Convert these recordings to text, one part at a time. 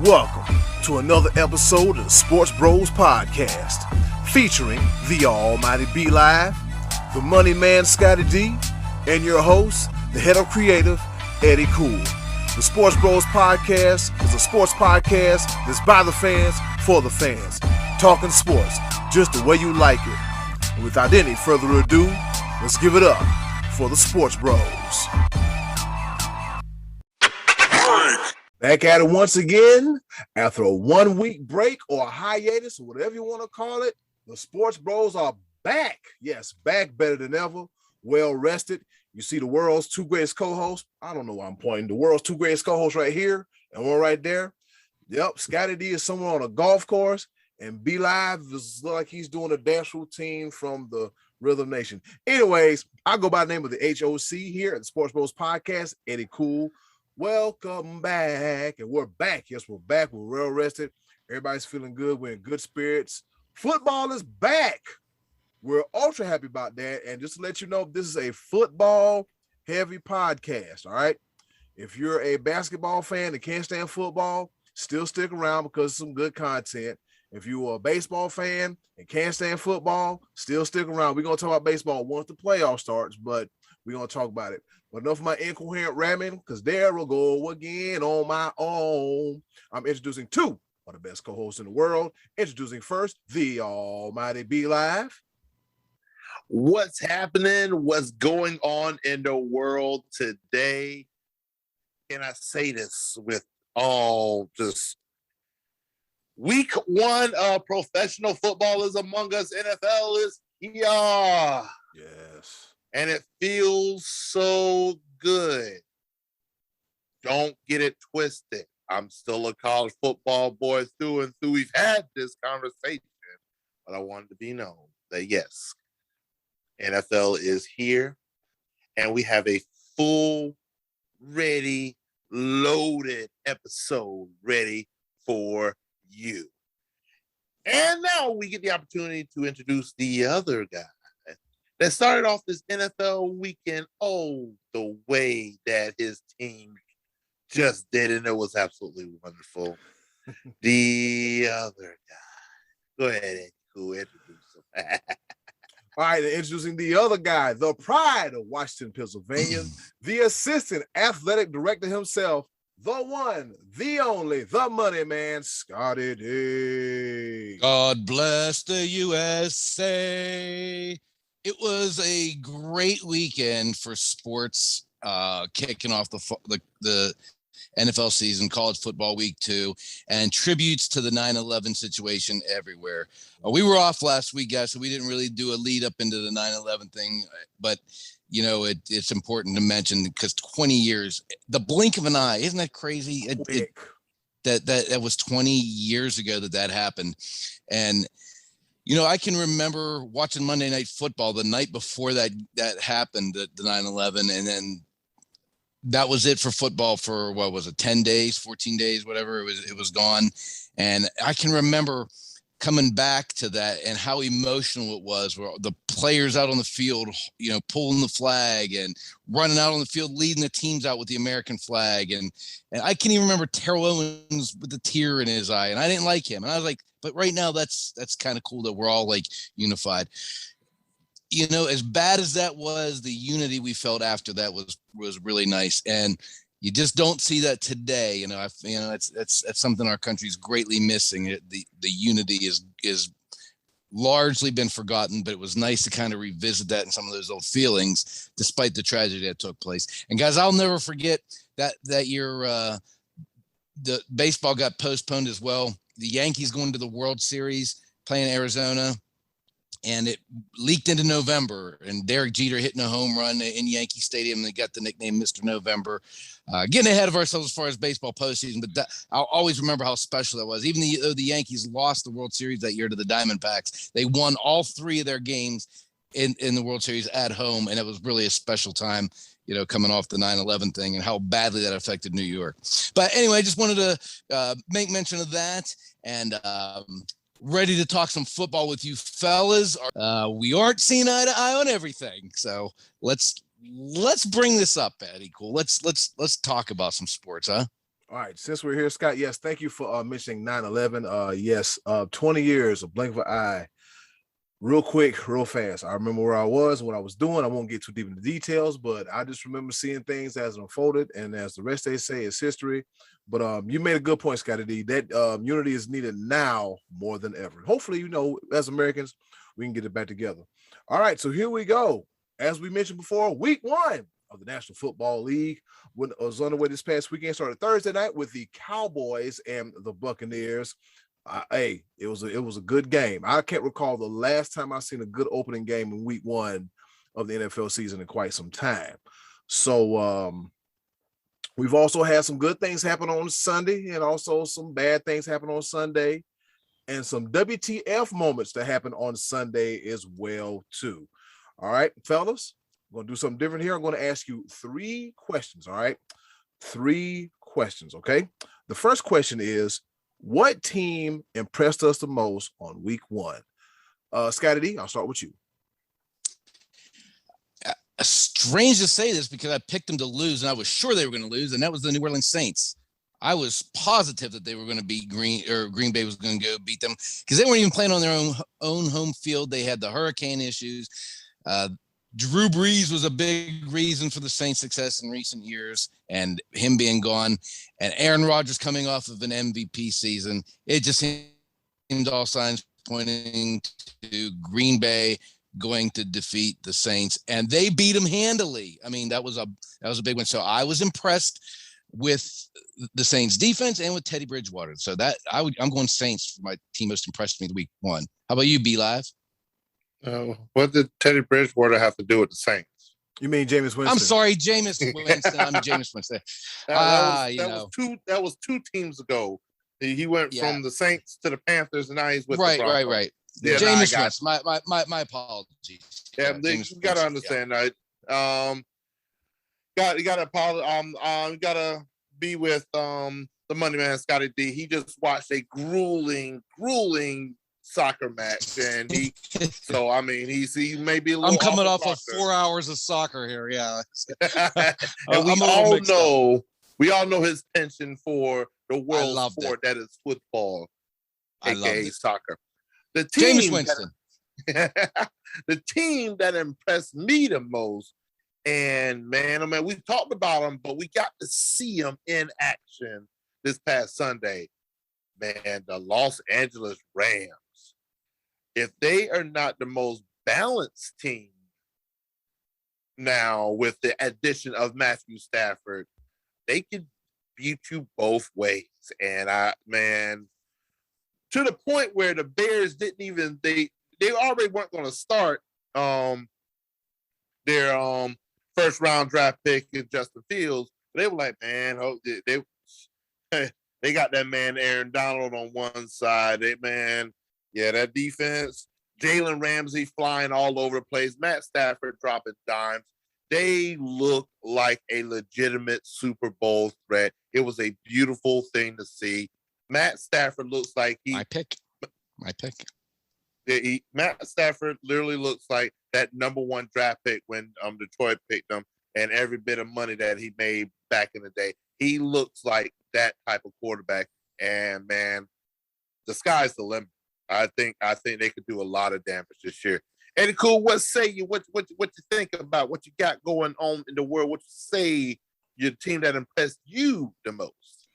Welcome to another episode of the Sports Bros Podcast, featuring the almighty B Live, the money man Scottie D, and your host, the head of creative, Eddy Cool. The Sports Bros Podcast is a sports podcast that's by the fans, for the fans, talking sports just the way you like it. And without any further ado, let's give it up for the Sports Bros. Back at it once again after a 1 week break or a hiatus or whatever you want to call it. The Sports Bros are back. Yes, back better than ever. Well rested. You see the world's two greatest co-hosts. I don't know why I'm pointing. The world's two greatest co-hosts right here and one right there. Yep, Scottie D is somewhere on a golf course, and B Live is like he's doing a dance routine from the Rhythm Nation. Anyways, I go by the name of the HOC here at the Sports Bros Podcast, Eddy Cool. Welcome back, and we're back. Yes, we're back. We're well rested. Everybody's feeling good. We're in good spirits. Football is back. We're ultra happy about that. And just to let you know, this is a football-heavy podcast, all right? If you're a basketball fan that can't stand football, still stick around because it's some good content. If you're a baseball fan and can't stand football, still stick around. We're going to talk about baseball once the playoff starts, but we're going to talk about it. But enough of my incoherent ramming, because there will go again on my own. I'm introducing two of the best co-hosts in the world. Introducing first, the almighty B Live. What's happening? What's going on in the world today? Can I say this with all just week one of professional football is among us. NFL is here. Yes. And it feels so good. Don't get it twisted. I'm still a college football boy through and through. We've had this conversation, but I wanted to be known that yes, NFL is here, and we have a full, ready, loaded episode ready for you. And now we get the opportunity to introduce the other guy that started off this NFL weekend, the way that his team just did, and it was absolutely wonderful. The other guy. Go ahead, Eddy. Who introduced him? All right, introducing the other guy, the pride of Washington, Pennsylvania, the assistant athletic director himself, the one, the only, the money man, Scottie D. God bless the USA. It was a great weekend for sports, kicking off the NFL season, college football week 2, and tributes to the 9/11 situation everywhere. We were off last week, guys, so we didn't really do a lead up into the 9/11 thing, but you know, it's important to mention because 20 years, the blink of an eye, isn't that crazy? That was 20 years ago that happened. And you know, I can remember watching Monday Night Football the night before that happened, the 9/11, and then that was it for football for, what was it, 10 days, 14 days, whatever, it was gone. And I can remember coming back to that and how emotional it was, where the players out on the field, you know, pulling the flag and running out on the field, leading the teams out with the American flag. And I can even remember Terrell Owens with the tear in his eye, and I didn't like him. And I was like, but right now that's kind of cool that we're all like unified. You know, as bad as that was, the unity we felt after that was really nice. And you just don't see that today. You know, that's something our country's greatly missing. The unity is largely been forgotten, but it was nice to kind of revisit that and some of those old feelings, despite the tragedy that took place. And guys, I'll never forget that year, the baseball got postponed as well. The Yankees going to the World Series, playing Arizona, and it leaked into November, and Derek Jeter hitting a home run in Yankee Stadium. They got the nickname Mr. November. Getting ahead of ourselves as far as baseball postseason, but I'll always remember how special that was. Even though the Yankees lost the World Series that year to the Diamondbacks, they won all 3 of their games in the World Series at home, and it was really a special time, you know, coming off the 9/11 thing and how badly that affected New York. But anyway, I just wanted to make mention of that, and ready to talk some football with you fellas. We aren't seeing eye to eye on everything, so let's bring this up, Eddy. Cool. Let's talk about some sports, huh? All right, since we're here, Scott, yes, thank you for mentioning 9/11. Yes, 20 years, a blink of an eye. Real quick, real fast. I remember where I was, what I was doing. I won't get too deep into details, but I just remember seeing things as it unfolded, and as the rest they say, it's history. But you made a good point, Scottie D. That unity is needed now more than ever. Hopefully, as Americans, we can get it back together. All right, so here we go. As we mentioned before, week 1 of the National Football League was underway this past weekend. Started Thursday night with the Cowboys and the Buccaneers. Hey, it was a good game. I can't recall the last time I seen a good opening game in week 1 of the NFL season in quite some time. So we've also had some good things happen on Sunday and also some bad things happen on Sunday and some WTF moments that happen on Sunday as well too. All right, fellas, I'm going to do something different here. I'm going to ask you 3 questions, all right? 3 questions, okay? The first question is, what team impressed us the most on week 1? Scottie D, I'll start with you. Strange to say this because I picked them to lose, and I was sure they were going to lose, and that was the New Orleans Saints. I was positive that they were going to beat Green Bay was going to go beat them because they weren't even playing on their own home field. They had the hurricane issues. Drew Brees was a big reason for the Saints' success in recent years, and him being gone, and Aaron Rodgers coming off of an MVP season. It just seemed all signs pointing to Green Bay going to defeat the Saints, and they beat them handily. I mean, that was a big one. So I was impressed with the Saints defense and with Teddy Bridgewater. So I'm going Saints for my team most impressed me the week 1. How about you, B Live? What did Teddy Bridgewater have to do with the Saints? You mean Jameis Winston? I'm sorry, Jameis Winston. I'm Jameis Winston. That was 2 teams ago. He went from the Saints to the Panthers, and now he's with the Broncos. Right. Yeah, Jameis Winston. My apologies. Yeah, you got to understand that. You got to be with the money man Scottie D. He just watched a grueling soccer match, and he may be a little. I'm coming off of 4 hours of soccer here, yeah. And we all know his penchant for the world sport that is football, aka soccer. The team Jameis Winston. The team that impressed me the most, and man, we talked about them, but we got to see them in action this past Sunday. Man, the Los Angeles Rams. If they are not the most balanced team now with the addition of Matthew Stafford, they could beat you both ways. And to the point where the Bears didn't even they already weren't going to start their first round draft pick in Justin Fields. They were like, man, they got that man Aaron Donald on one side. That defense, Jalen Ramsey flying all over the place, Matt Stafford dropping dimes. They look like a legitimate Super Bowl threat. It was a beautiful thing to see. Matt Stafford looks like my pick. Matt Stafford literally looks like that number 1 draft pick when Detroit picked him, and every bit of money that he made back in the day. He looks like that type of quarterback, and man, the sky's the limit. I think they could do a lot of damage this year. Eddy, cool. What say you? What you think about what you got going on in the world? What you say your team that impressed you the most?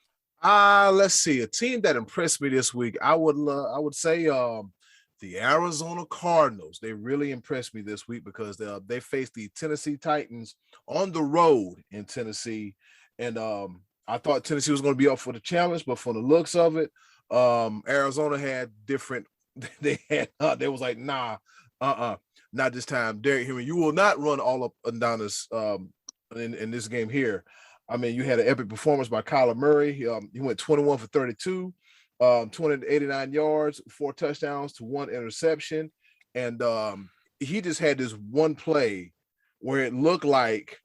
Let's see. A team that impressed me this week, I would say the Arizona Cardinals. They really impressed me this week because they faced the Tennessee Titans on the road in Tennessee, and I thought Tennessee was going to be up for the challenge, but from the looks of it, Arizona had different. They was like, nah, not this time. Derrick Henry, you will not run all up and down this in this game here. I mean, you had an epic performance by Kyler Murray. He went 21 for 32, 289 yards, 4 touchdowns to 1 interception, and he just had this one play where it looked like,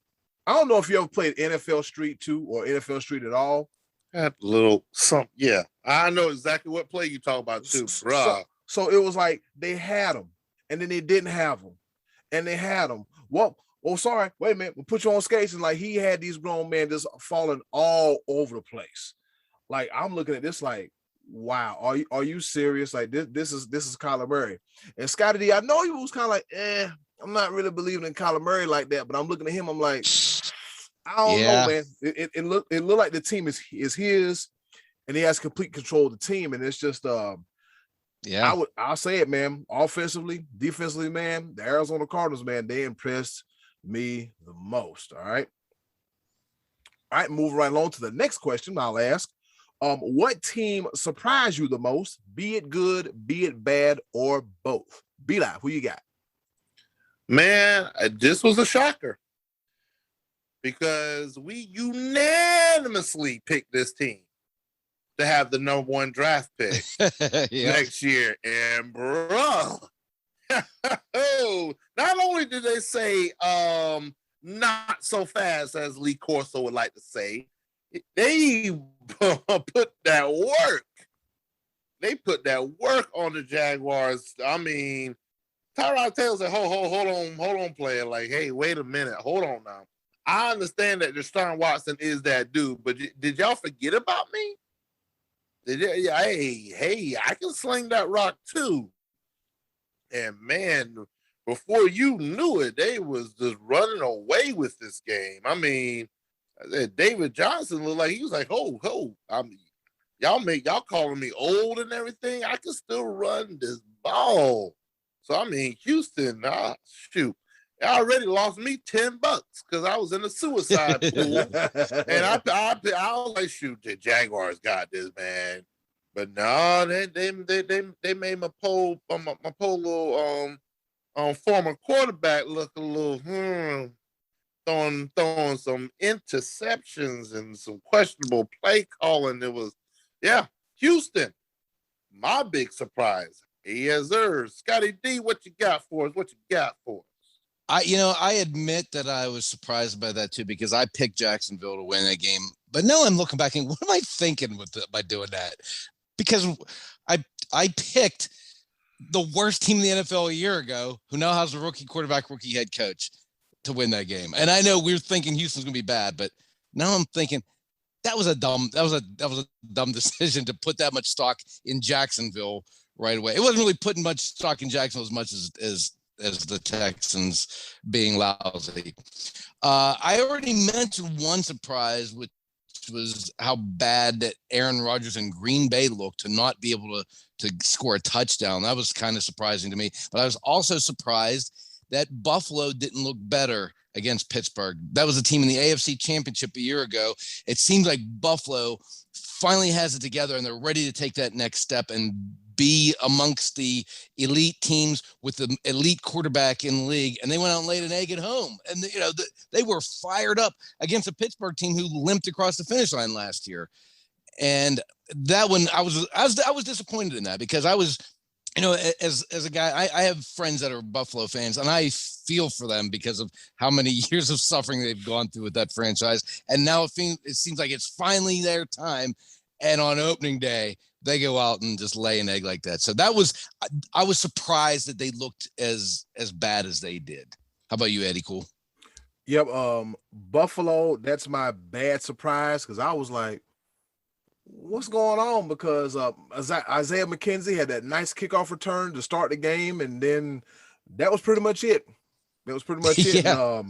I don't know if you ever played NFL Street 2 or NFL Street at all. That little something, yeah. I know exactly what play you talk about too, bro. So it was like they had him, and then they didn't have him, and they had him. Well, sorry, wait a minute. We'll put you on skates, and like he had these grown men just falling all over the place. Like I'm looking at this like, wow, are you serious? Like this is Kyler Murray. And Scottie D, I know he was kind of like, I'm not really believing in Kyler Murray like that, but I'm looking at him, I'm like, I don't know, Yeah. man. It looked like the team is his, and he has complete control of the team, and it's just Yeah. I'll say it, man. Offensively, defensively, man, the Arizona Cardinals, man, they impressed me the most. All right. All right, moving right along to the next question. I'll ask. What team surprised you the most? Be it good, be it bad, or both. Be live. Who you got? Man, this was a shocker because we unanimously picked this team to have the number 1 draft pick next year. And bro, not only did they say not so fast, as Lee Corso would like to say, they put that work. They put that work on the Jaguars. I mean, Tyrod Taylor said, hold on, player. Like, hey, wait a minute. Hold on now. I understand that Deshaun Watson is that dude, but did y'all forget about me? Yeah, hey, I can sling that rock too. And man, before you knew it, they was just running away with this game. I mean, David Johnson looked like he was like, I mean, y'all calling me old and everything. I can still run this ball. So I mean, Houston, shoot, they already lost me $10 because I was in a suicide pool, and I was like, shoot, the Jaguars got this, man. But no, they made my pole little former quarterback look a little throwing some interceptions and some questionable play calling. It was, Houston, my big surprise. Yes, sir. Scottie D, what you got for us? I admit that I was surprised by that too, because I picked Jacksonville to win that game. But now I'm looking back and what am I thinking by doing that? Because I picked the worst team in the NFL a year ago, who now has a rookie quarterback, rookie head coach, to win that game. And I know we were thinking Houston's gonna be bad, but now I'm thinking that was a dumb decision to put that much stock in Jacksonville right away. It wasn't really putting much stock in Jacksonville as much as the Texans being lousy. I already mentioned one surprise, which was how bad that Aaron Rodgers and Green Bay looked to not be able to score a touchdown. That was kind of surprising to me. But I was also surprised that Buffalo didn't look better against Pittsburgh. That was a team in the AFC Championship a year ago. It seems like Buffalo finally has it together and they're ready to take that next step and be amongst the elite teams with the elite quarterback in the league. And they went out and laid an egg at home. And, they were fired up against a Pittsburgh team who limped across the finish line last year. And that one, I was disappointed in that because I was, as a guy, I have friends that are Buffalo fans, and I feel for them because of how many years of suffering they've gone through with that franchise. And now it seems like it's finally their time. And on opening day, they go out and just lay an egg like that. So I was surprised that they looked as bad as they did. How about you, Eddie? Cool. Yep. Buffalo, that's my bad surprise because I was like, what's going on? Because Isaiah McKenzie had that nice kickoff return to start the game, and then that was pretty much it. Yeah.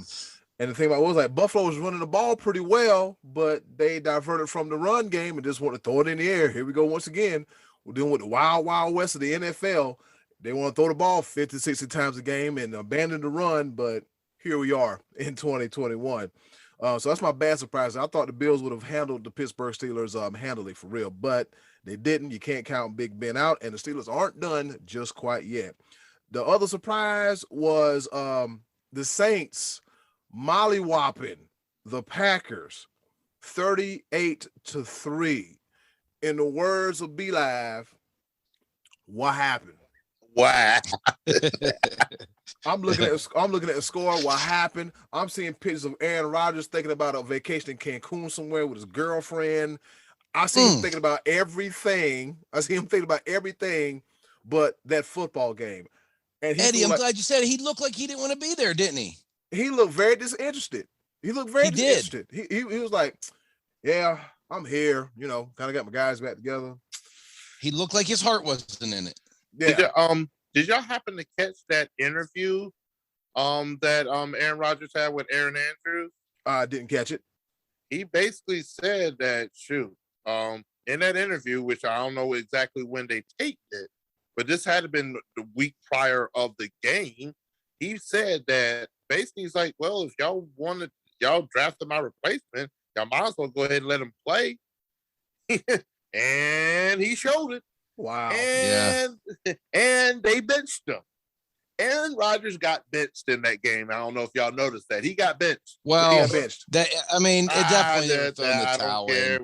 And the thing about it was like Buffalo was running the ball pretty well, but they diverted from the run game and just want to throw it in the air. Here we go once again. We're dealing with the wild, wild west of the NFL. They want to throw the ball 50, 60 times a game and abandon the run, but here we are in 2021. So that's my bad surprise. I thought the Bills would have handled the Pittsburgh Steelers handily for real, but they didn't. You can't count Big Ben out, and the Steelers aren't done just quite yet. The other surprise was the Saints mollywhopping the Packers 38-3. In the words of Be Live, what happened? Wow. I'm looking at the score. What happened? I'm seeing pictures of Aaron Rodgers thinking about a vacation in Cancun somewhere with his girlfriend. I see him thinking about everything. But that football game. And Eddie, I'm glad you said it. He looked like he didn't want to be there, didn't he? He looked very disinterested. He was like, yeah, I'm here, kind of got my guys back together. He looked like his heart wasn't in it. Yeah. Did y'all happen to catch that interview that Aaron Rodgers had with Aaron Andrews? I didn't catch it. He basically said that in that interview, which I don't know exactly when they taped it, but this had to been the week prior of the game. He said that basically he's like, well, if y'all drafted my replacement, y'all might as well go ahead and let him play. And he showed it. Wow. And they benched him. Aaron Rodgers got benched in that game. I don't know if y'all noticed that. He got benched. Well, he got benched. At that point, they were throwing the towel in.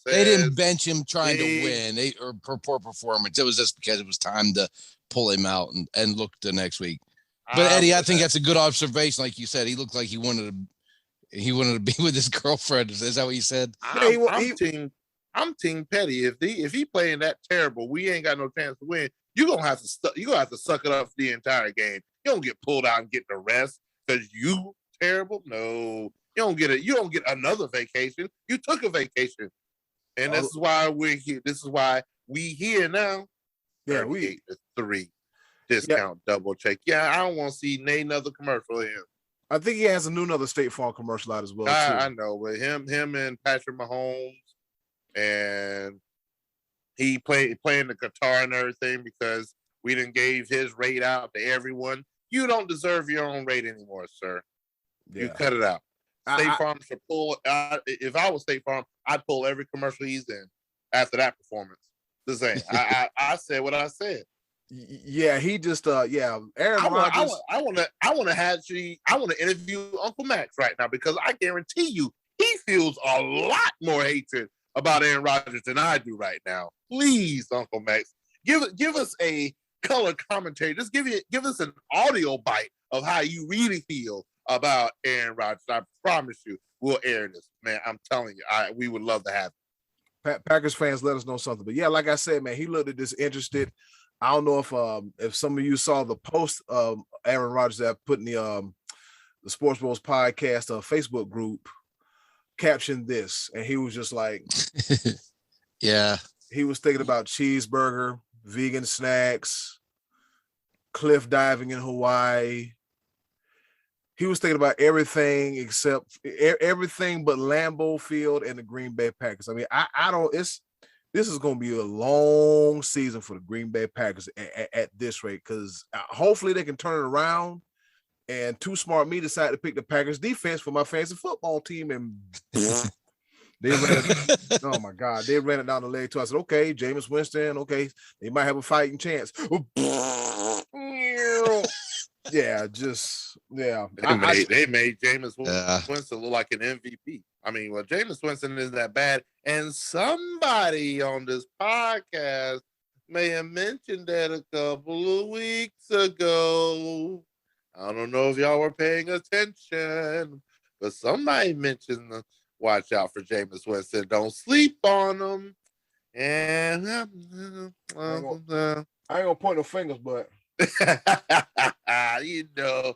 They didn't bench him trying to win or poor performance. It was just because it was time to pull him out and look the next week. But Eddie, I think that's a good observation. Like you said, he looked like he wanted to be with his girlfriend. Is that what you said? I'm Team Petty. If he playing that terrible, we ain't got no chance to win. You're gonna have to suck it up for the entire game. You don't get pulled out and get the rest because you terrible. No, you don't get it. You don't get another vacation. You took a vacation, and this is why we're here. This is why we here now. Yeah, we 3 discount double check. Yeah, I don't want to see another commercial of him. I think he has another State Farm commercial out as well. I know, but him and Patrick Mahomes, and he playing the guitar and everything because we done gave his rate out to everyone. You don't deserve your own rate anymore, sir. Yeah. You cut it out. State Farm should pull. If I was State Farm, I'd pull every commercial he's in after that performance. The same. I said what I said. Yeah, he just Aaron Rodgers. I want to interview Uncle Max right now because I guarantee you he feels a lot more hatred about Aaron Rodgers than I do right now. Please, Uncle Max, give us a color commentary. Just give us an audio bite of how you really feel about Aaron Rodgers. I promise you, we'll air this, man. I'm telling you, we would love to have it. Packers fans, let us know something. But yeah, like I said, man, he looked at this interested. I don't know if some of you saw the post Aaron Rodgers that put in the Sports Bros podcast Facebook group, captioned this, and he was just like, yeah, he was thinking about cheeseburger, vegan snacks, cliff diving in Hawaii. He was thinking about everything except everything but Lambeau Field and the Green Bay Packers. I mean, this is going to be a long season for the Green Bay Packers at this rate, because hopefully they can turn it around. And Too Smart Me decided to pick the Packers defense for my fantasy football team, and they ran it. Oh my God, they ran it down the leg too. I said, okay, Jameis Winston, okay, they might have a fighting chance. Yeah, They made Jameis Winston look like an MVP. I mean, well, Jameis Winston isn't that bad. And somebody on this podcast may have mentioned that a couple of weeks ago. I don't know if y'all were paying attention, but somebody mentioned watch out for Jameis Winston. Don't sleep on him. And I ain't gonna point no fingers, but you know,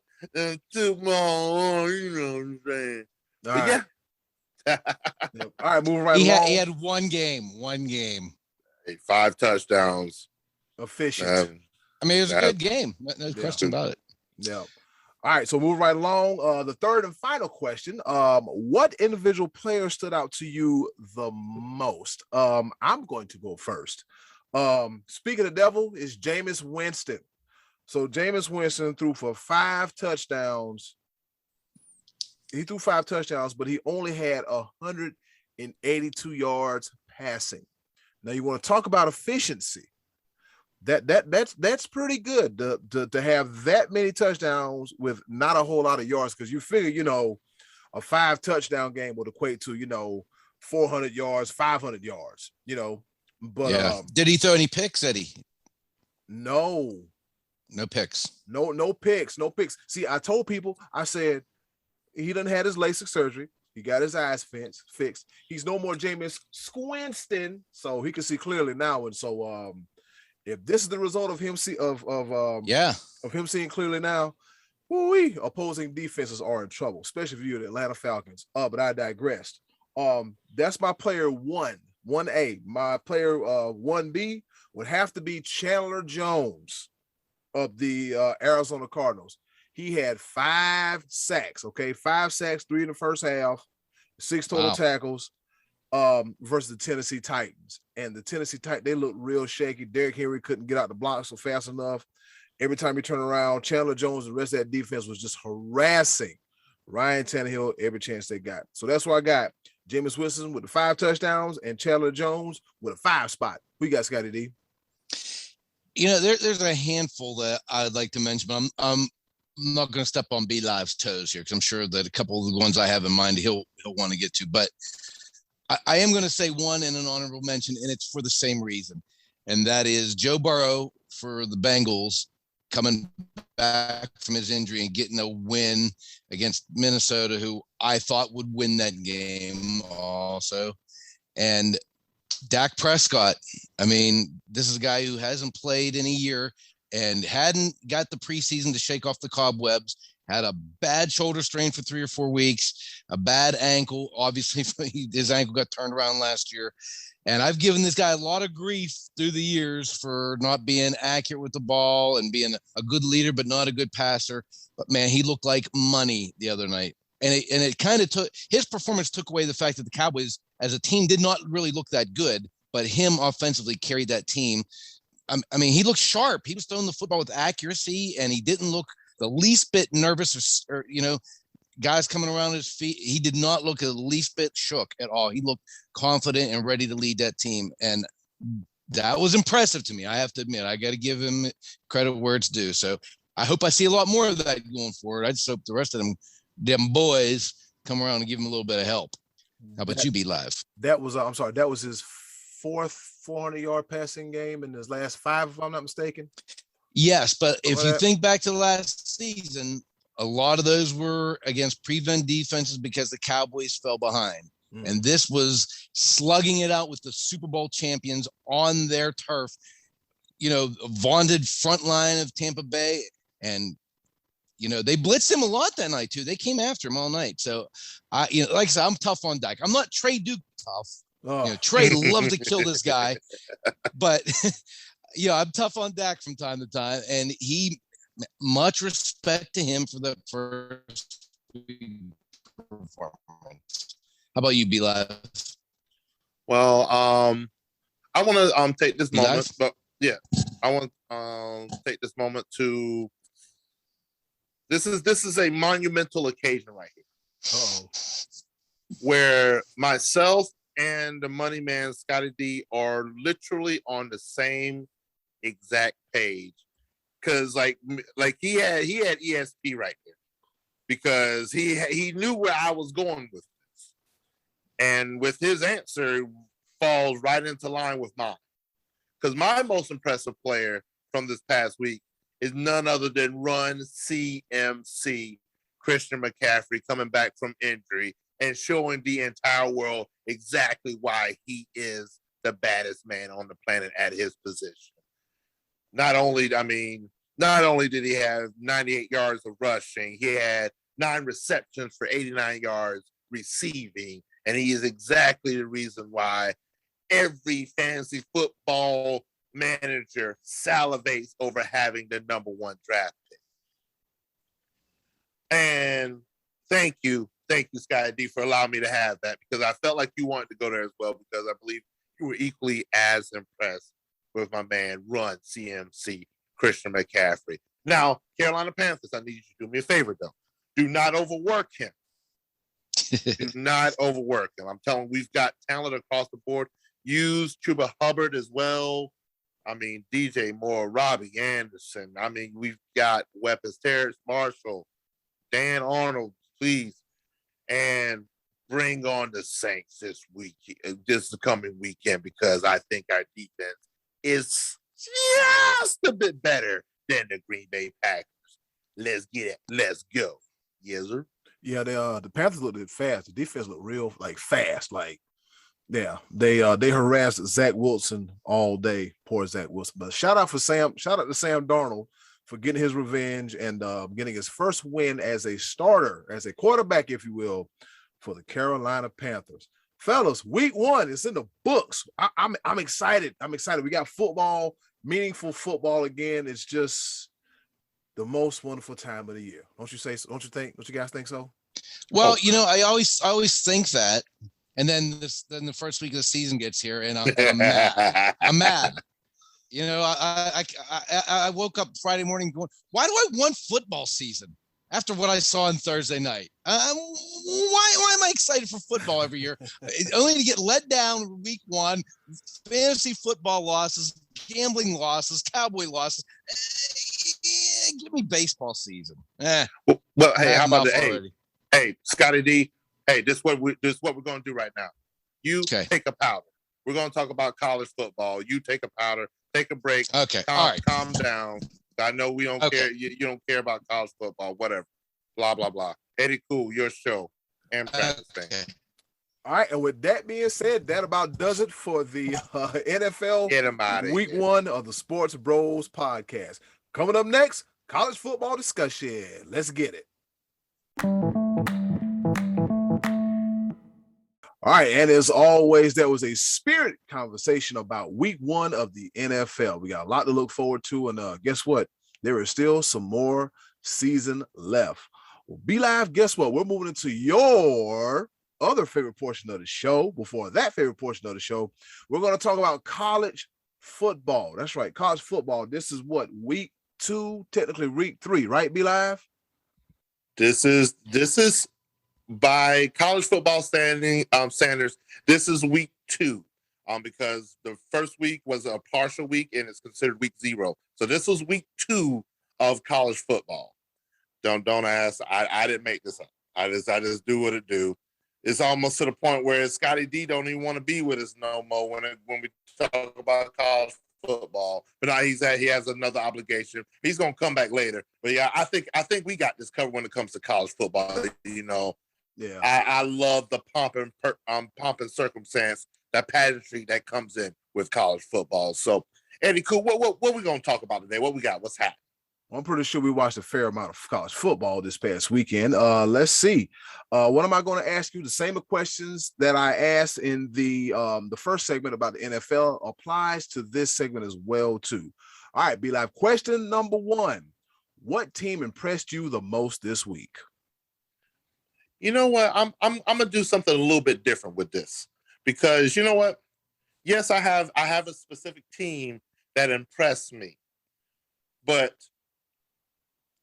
too long, you know what I'm saying. All right. All right, moving right along. He had one game. 5 touchdowns. Efficient. I mean, it was a good game. No question about it. Yeah. All right, so moving right along. The third and final question. What individual player stood out to you the most? I'm going to go first. Speaking of the devil, is Jameis Winston. So Jameis Winston threw for 5 touchdowns. He threw 5 touchdowns, but he only had 182 yards passing. Now you want to talk about efficiency. That's pretty good to have that many touchdowns with not a whole lot of yards, because you figure, a 5 touchdown game would equate to, 400 yards, 500 yards, But yeah. Did he throw any picks, Eddie? No picks. No picks. See, I told people, I said, he done had his LASIK surgery. He got his eyes fixed. He's no more Jameis Winston, so he can see clearly now. And so, if this is the result of him of him seeing clearly now, opposing defenses are in trouble, especially if you're the Atlanta Falcons. But I digressed. That's my player 1A. My player 1B would have to be Chandler Jones of the Arizona Cardinals. He had 5 sacks, okay? 5 sacks, 3 in the first half, 6 total tackles versus the Tennessee Titans. And the Tennessee Titans, they looked real shaky. Derrick Henry couldn't get out the block so fast enough. Every time he turned around, Chandler Jones and the rest of that defense was just harassing Ryan Tannehill every chance they got. So that's why I got Jameis Winston with the 5 touchdowns and Chandler Jones with a 5 spot. Who you got, Scottie D? You know, there's a handful that I'd like to mention, but I'm not going to step on B Live's toes here because I'm sure that a couple of the ones I have in mind he'll want to get to. But I am going to say one in an honorable mention, and it's for the same reason, and that is Joe Burrow for the Bengals coming back from his injury and getting a win against Minnesota, who I thought would win that game also. And Dak Prescott, I mean, this is a guy who hasn't played in a year and hadn't got the preseason to shake off the cobwebs, had a bad shoulder strain for 3 or 4 weeks, a bad ankle. Obviously, his ankle got turned around last year. And I've given this guy a lot of grief through the years for not being accurate with the ball and being a good leader, but not a good passer. But, man, he looked like money the other night. And it kind of took – his performance took away the fact that the Cowboys as a team did not really look that good, but him offensively carried that team. I mean, he looked sharp. He was throwing the football with accuracy, and he didn't look the least bit nervous or guys coming around his feet. He did not look the least bit shook at all. He looked confident and ready to lead that team. And that was impressive to me. I have to admit, I got to give him credit where it's due. So I hope I see a lot more of that going forward. I just hope the rest of them boys come around and give him a little bit of help. How about you, B Live? That was, that was his 4th 400-yard passing game in his last 5, if I'm not mistaken. Yes, but if you think back to last season, a lot of those were against prevent defenses because the Cowboys fell behind. And this was slugging it out with the Super Bowl champions on their turf, vaunted front line of Tampa Bay. And, they blitzed him a lot that night too. They came after him all night. So like I said, I'm tough on Dak. I'm not Trey Duke tough. Trey loved to kill this guy, but I'm tough on Dak from time to time. And much respect to him for the first performance. How about you, B Live? Well, I want to take this moment, but I want to take this moment to. This is a monumental occasion right here. Uh-oh. Where myself and the money man Scottie D are literally on the same exact page. Because like he had ESP right there, because he knew where I was going with this, and with his answer falls right into line with mine. Because my most impressive player from this past week is none other than Run CMC Christian McCaffrey, coming back from injury and showing the entire world exactly why he is the baddest man on the planet at his position. Not only did he have 98 yards of rushing, he had 9 receptions for 89 yards receiving, and he is exactly the reason why every fantasy football manager salivates over having the number 1 draft pick. And thank you, Scottie D, for allowing me to have that, because I felt like you wanted to go there as well, because I believe you were equally as impressed with my man, Run CMC Christian McCaffrey. Now, Carolina Panthers, I need you to do me a favor, though. Do not overwork him. Do not overwork him. I'm telling you, we've got talent across the board. Use Chuba Hubbard as well. I mean, DJ Moore, Robbie Anderson. I mean, we've got weapons, Terrence Marshall, Dan Arnold, please. And bring on the Saints this coming weekend, because I think our defense is just a bit better than the Green Bay Packers. Let's get it. Let's go. Yes, sir. Yeah, the Panthers looked fast. The defense looked real fast. They harassed Zach Wilson all day. Poor Zach Wilson. But shout out to Sam Darnold for getting his revenge and getting his first win as a starter, as a quarterback, if you will, for the Carolina Panthers. Fellas, week 1 is in the books. I'm excited. I'm excited. We got football, meaningful football again. It's just the most wonderful time of the year. Don't you say? Don't you think? Don't you guys think so? Well, I always think that, and then the first week of the season gets here, and I'm mad. I'm mad. I woke up Friday morning going, why do I want football season after what I saw on Thursday night? Why am I excited for football every year? Only to get let down week 1, fantasy football losses, gambling losses, cowboy losses. Give me baseball season. Well, hey, how about that? Hey, Scottie D. Hey, this is what we're gonna do right now. You take a powder. We're gonna talk about college football. You take a powder. Take a break. Okay. All right. Calm down. I know we don't care. You don't care about college football. Whatever. Blah blah blah. Eddy, cool. Your show and practicing. Okay. All right, and with that being said, that about does it for the NFL week 1 of the Sports Bros podcast. Coming up next, college football discussion. Let's get it. All right, and as always, there was a spirited conversation about week 1 of the NFL. We got a lot to look forward to, and guess what? There is still some more season left. Well, Be Live, guess what? We're moving into your other favorite portion of the show. Before that favorite portion of the show, we're going to talk about college football. That's right, college football. This is what, week 2, technically week 3, right, Be Live? This is by college football standards. This is week 2, because the first week was a partial week and it's considered week 0. So this was week 2 of college football. Don't ask. I didn't make this up. I just do what it do. It's almost to the point where Scottie D don't even want to be with us no more when we talk about college football. But now he has another obligation. He's gonna come back later. But yeah, I think we got this covered when it comes to college football. Yeah, I love the pomp and circumstance, that pageantry that comes in with college football. So, Eddy, cool. What we gonna talk about today? What we got? What's happening? I'm pretty sure we watched a fair amount of college football this past weekend. Let's see. What am I going to ask you? The same questions that I asked in the first segment about the NFL applies to this segment as well too. All right, Be Live. Question number 1: what team impressed you the most this week? You know what? I'm gonna do something a little bit different with this, because you know what? Yes, I have a specific team that impressed me, but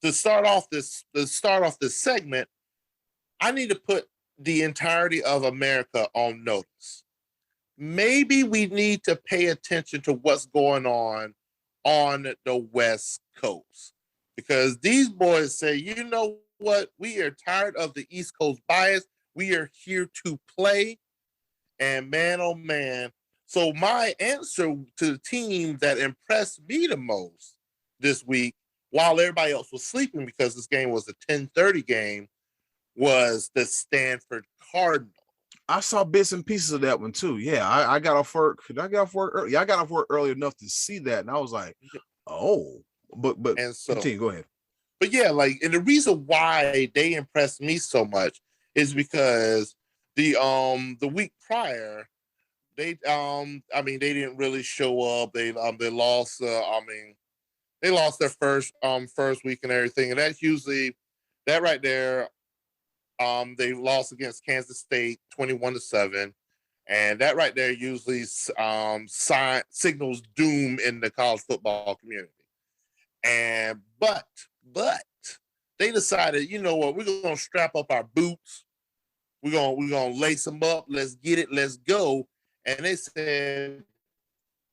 to start off this segment, I need to put the entirety of America on notice. Maybe we need to pay attention to what's going on the West Coast, because these boys say, you know what? We are tired of the East Coast bias. We are here to play. And man, oh man. So my answer to the team that impressed me the most this week, while everybody else was sleeping because this game was a 10:30 game, was the Stanford Cardinals. I saw bits and pieces of that one too. Yeah, I got off work. Did I get off work early? Yeah, I got off work early enough to see that, and I was like, oh. But and so, continue, go ahead. But yeah, and the reason why they impressed me so much is because the week prior, they didn't really show up. They lost. They lost their first week and everything, and that's usually that right there. They lost against Kansas State 21-7, and that right there usually signals doom in the college football community. And but they decided, you know what, we're gonna strap up our boots, we're gonna lace them up, let's get it, let's go. And they said,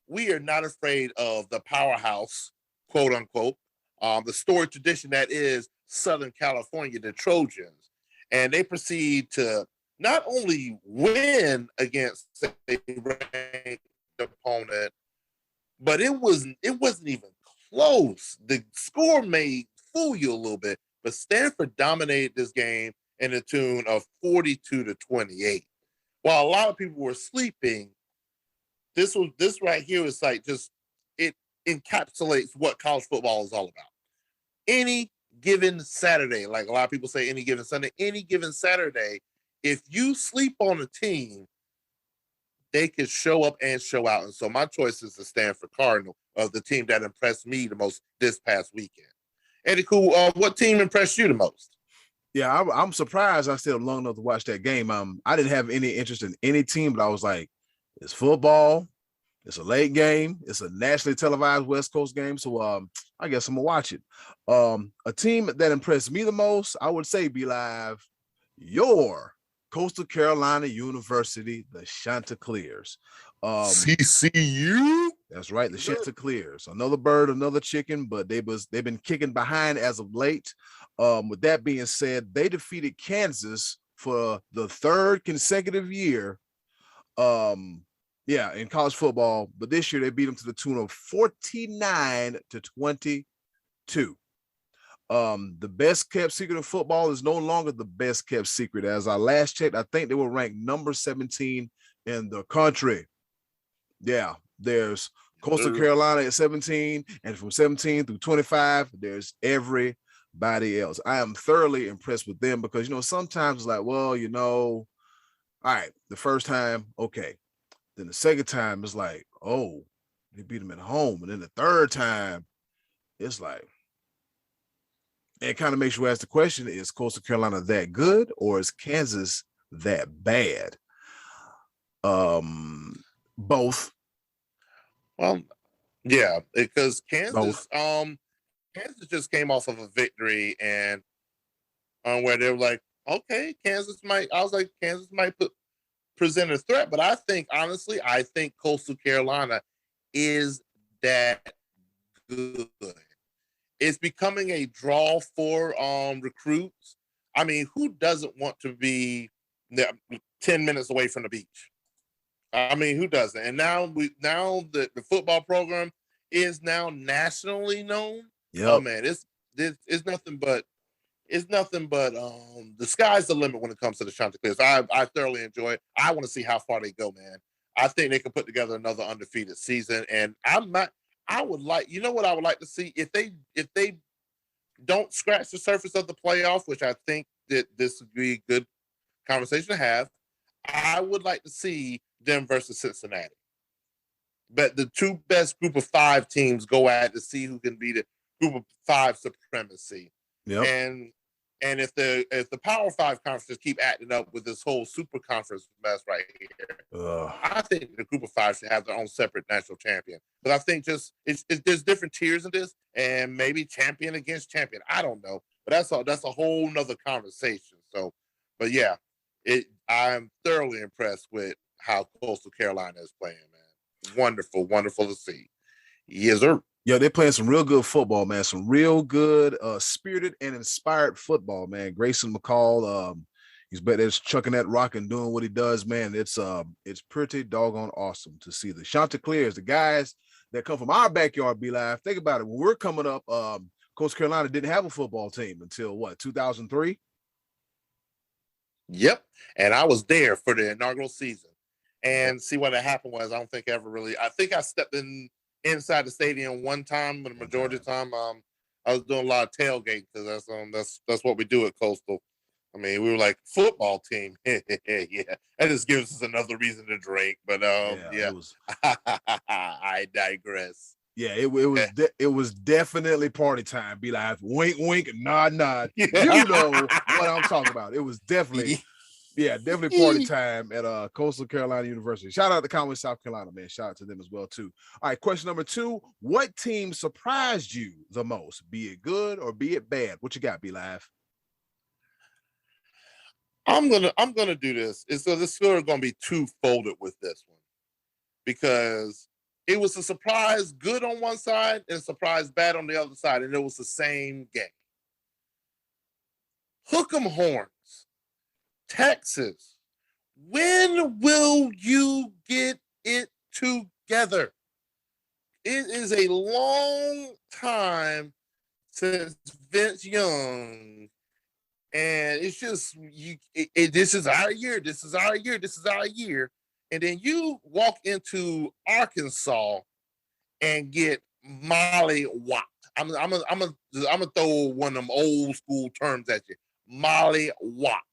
we are not afraid of the powerhouse, quote unquote, the storied tradition that is Southern California, the Trojans. And they proceed to not only win against a ranked opponent, but it wasn't even close. The score may fool you a little bit, but Stanford dominated this game in the tune of 42-28. While a lot of people were sleeping, this right here is like just, it encapsulates what college football is all about. Any given Saturday, like a lot of people say any given Sunday, any given Saturday, if you sleep on a team, they could show up and show out. And so my choice is the Stanford Cardinal, of the team that impressed me the most this past weekend. Eddie, cool. What team impressed you the most? Yeah, I'm surprised I stayed up long enough to watch that game. I didn't have any interest in any team, but I was like, it's football. It's a late game. It's a nationally televised West Coast game. So I guess I'm gonna watch it. A team that impressed me the most, I would say, be live, your Coastal Carolina University, the Chanticleers. CCU. That's right, the Chanticleers. Another bird, another chicken, but they've been kicking behind as of late. With that being said, they defeated Kansas for the third consecutive year. In college football, but this year they beat them to the tune of 49-22. The best kept secret in football is no longer the best kept secret. As I last checked, I think they were ranked number 17 in the country. Yeah, there's Coastal Carolina at 17, and from 17 through 25, there's everybody else. I am thoroughly impressed with them because, sometimes it's like, well, all right, the first time, okay. Then the second time, it's like, oh, they beat them at home. And then the third time, it's like, it kind of makes you ask the question, is Coastal Carolina that good or is Kansas that bad? Both. Well, yeah, because Kansas just came off of a victory and where they were like, okay, Kansas might present a threat, but I think Coastal Carolina is that good. It's becoming a draw for recruits. I mean, who doesn't want to be 10 minutes away from the beach? I mean, who doesn't? And now the football program is now nationally known. Yep. Oh man, it's nothing but the sky's the limit when it comes to the Chanticleers. I thoroughly enjoy it. I want to see how far they go, man. I think they can put together another undefeated season. And I would like to see if they don't scratch the surface of the playoff, which I think that this would be a good conversation to have. I would like to see them versus Cincinnati. But the two best group of 5 teams go at to see who can be the group of 5 supremacy. Yep. And if the Power 5 conferences keep acting up with this whole super conference mess right here, I think the group of 5 should have their own separate national champion. But I think there's different tiers in this, and maybe champion against champion. I don't know, but that's a whole nother conversation. So, but yeah, I'm thoroughly impressed with how Coastal Carolina is playing, man. Wonderful, wonderful to see. Yes, sir. Yeah, they're playing some real good football, man. Some real good, spirited and inspired football, man. Grayson McCall, he's better at chucking that rock and doing what he does, man. It's pretty doggone awesome to see the Chanticleers, the guys that come from our backyard, be live. Think about it. When we're coming up, Coastal Carolina didn't have a football team until 2003? Yep. And I was there for the inaugural season. And see what happened was I think I stepped inside the stadium one time, but the majority of the time I was doing a lot of tailgate because that's what we do at Coastal. I mean, we were like football team. Yeah, that just gives us another reason to drink. But yeah. I digress. Yeah, it was definitely party time. Be like wink, wink, nod, nod. Yeah. You know what I'm talking about. It was definitely. Yeah, definitely party time at Coastal Carolina University. Shout out to Conway, South Carolina, man. Shout out to them as well, too. All right, question number 2. What team surprised you the most? Be it good or be it bad? What you got, Be Live? I'm gonna do this. So this is sort of gonna be two-folded with this one. Because it was a surprise good on one side and a surprise bad on the other side, and it was the same game. Hook 'em horns. Texas, when will you get it together? It is a long time since Vince Young, and it's just this is our year. This is our year. This is our year. And then you walk into Arkansas and get molly-whopped. I'm gonna throw one of them old school terms at you. Molly-whopped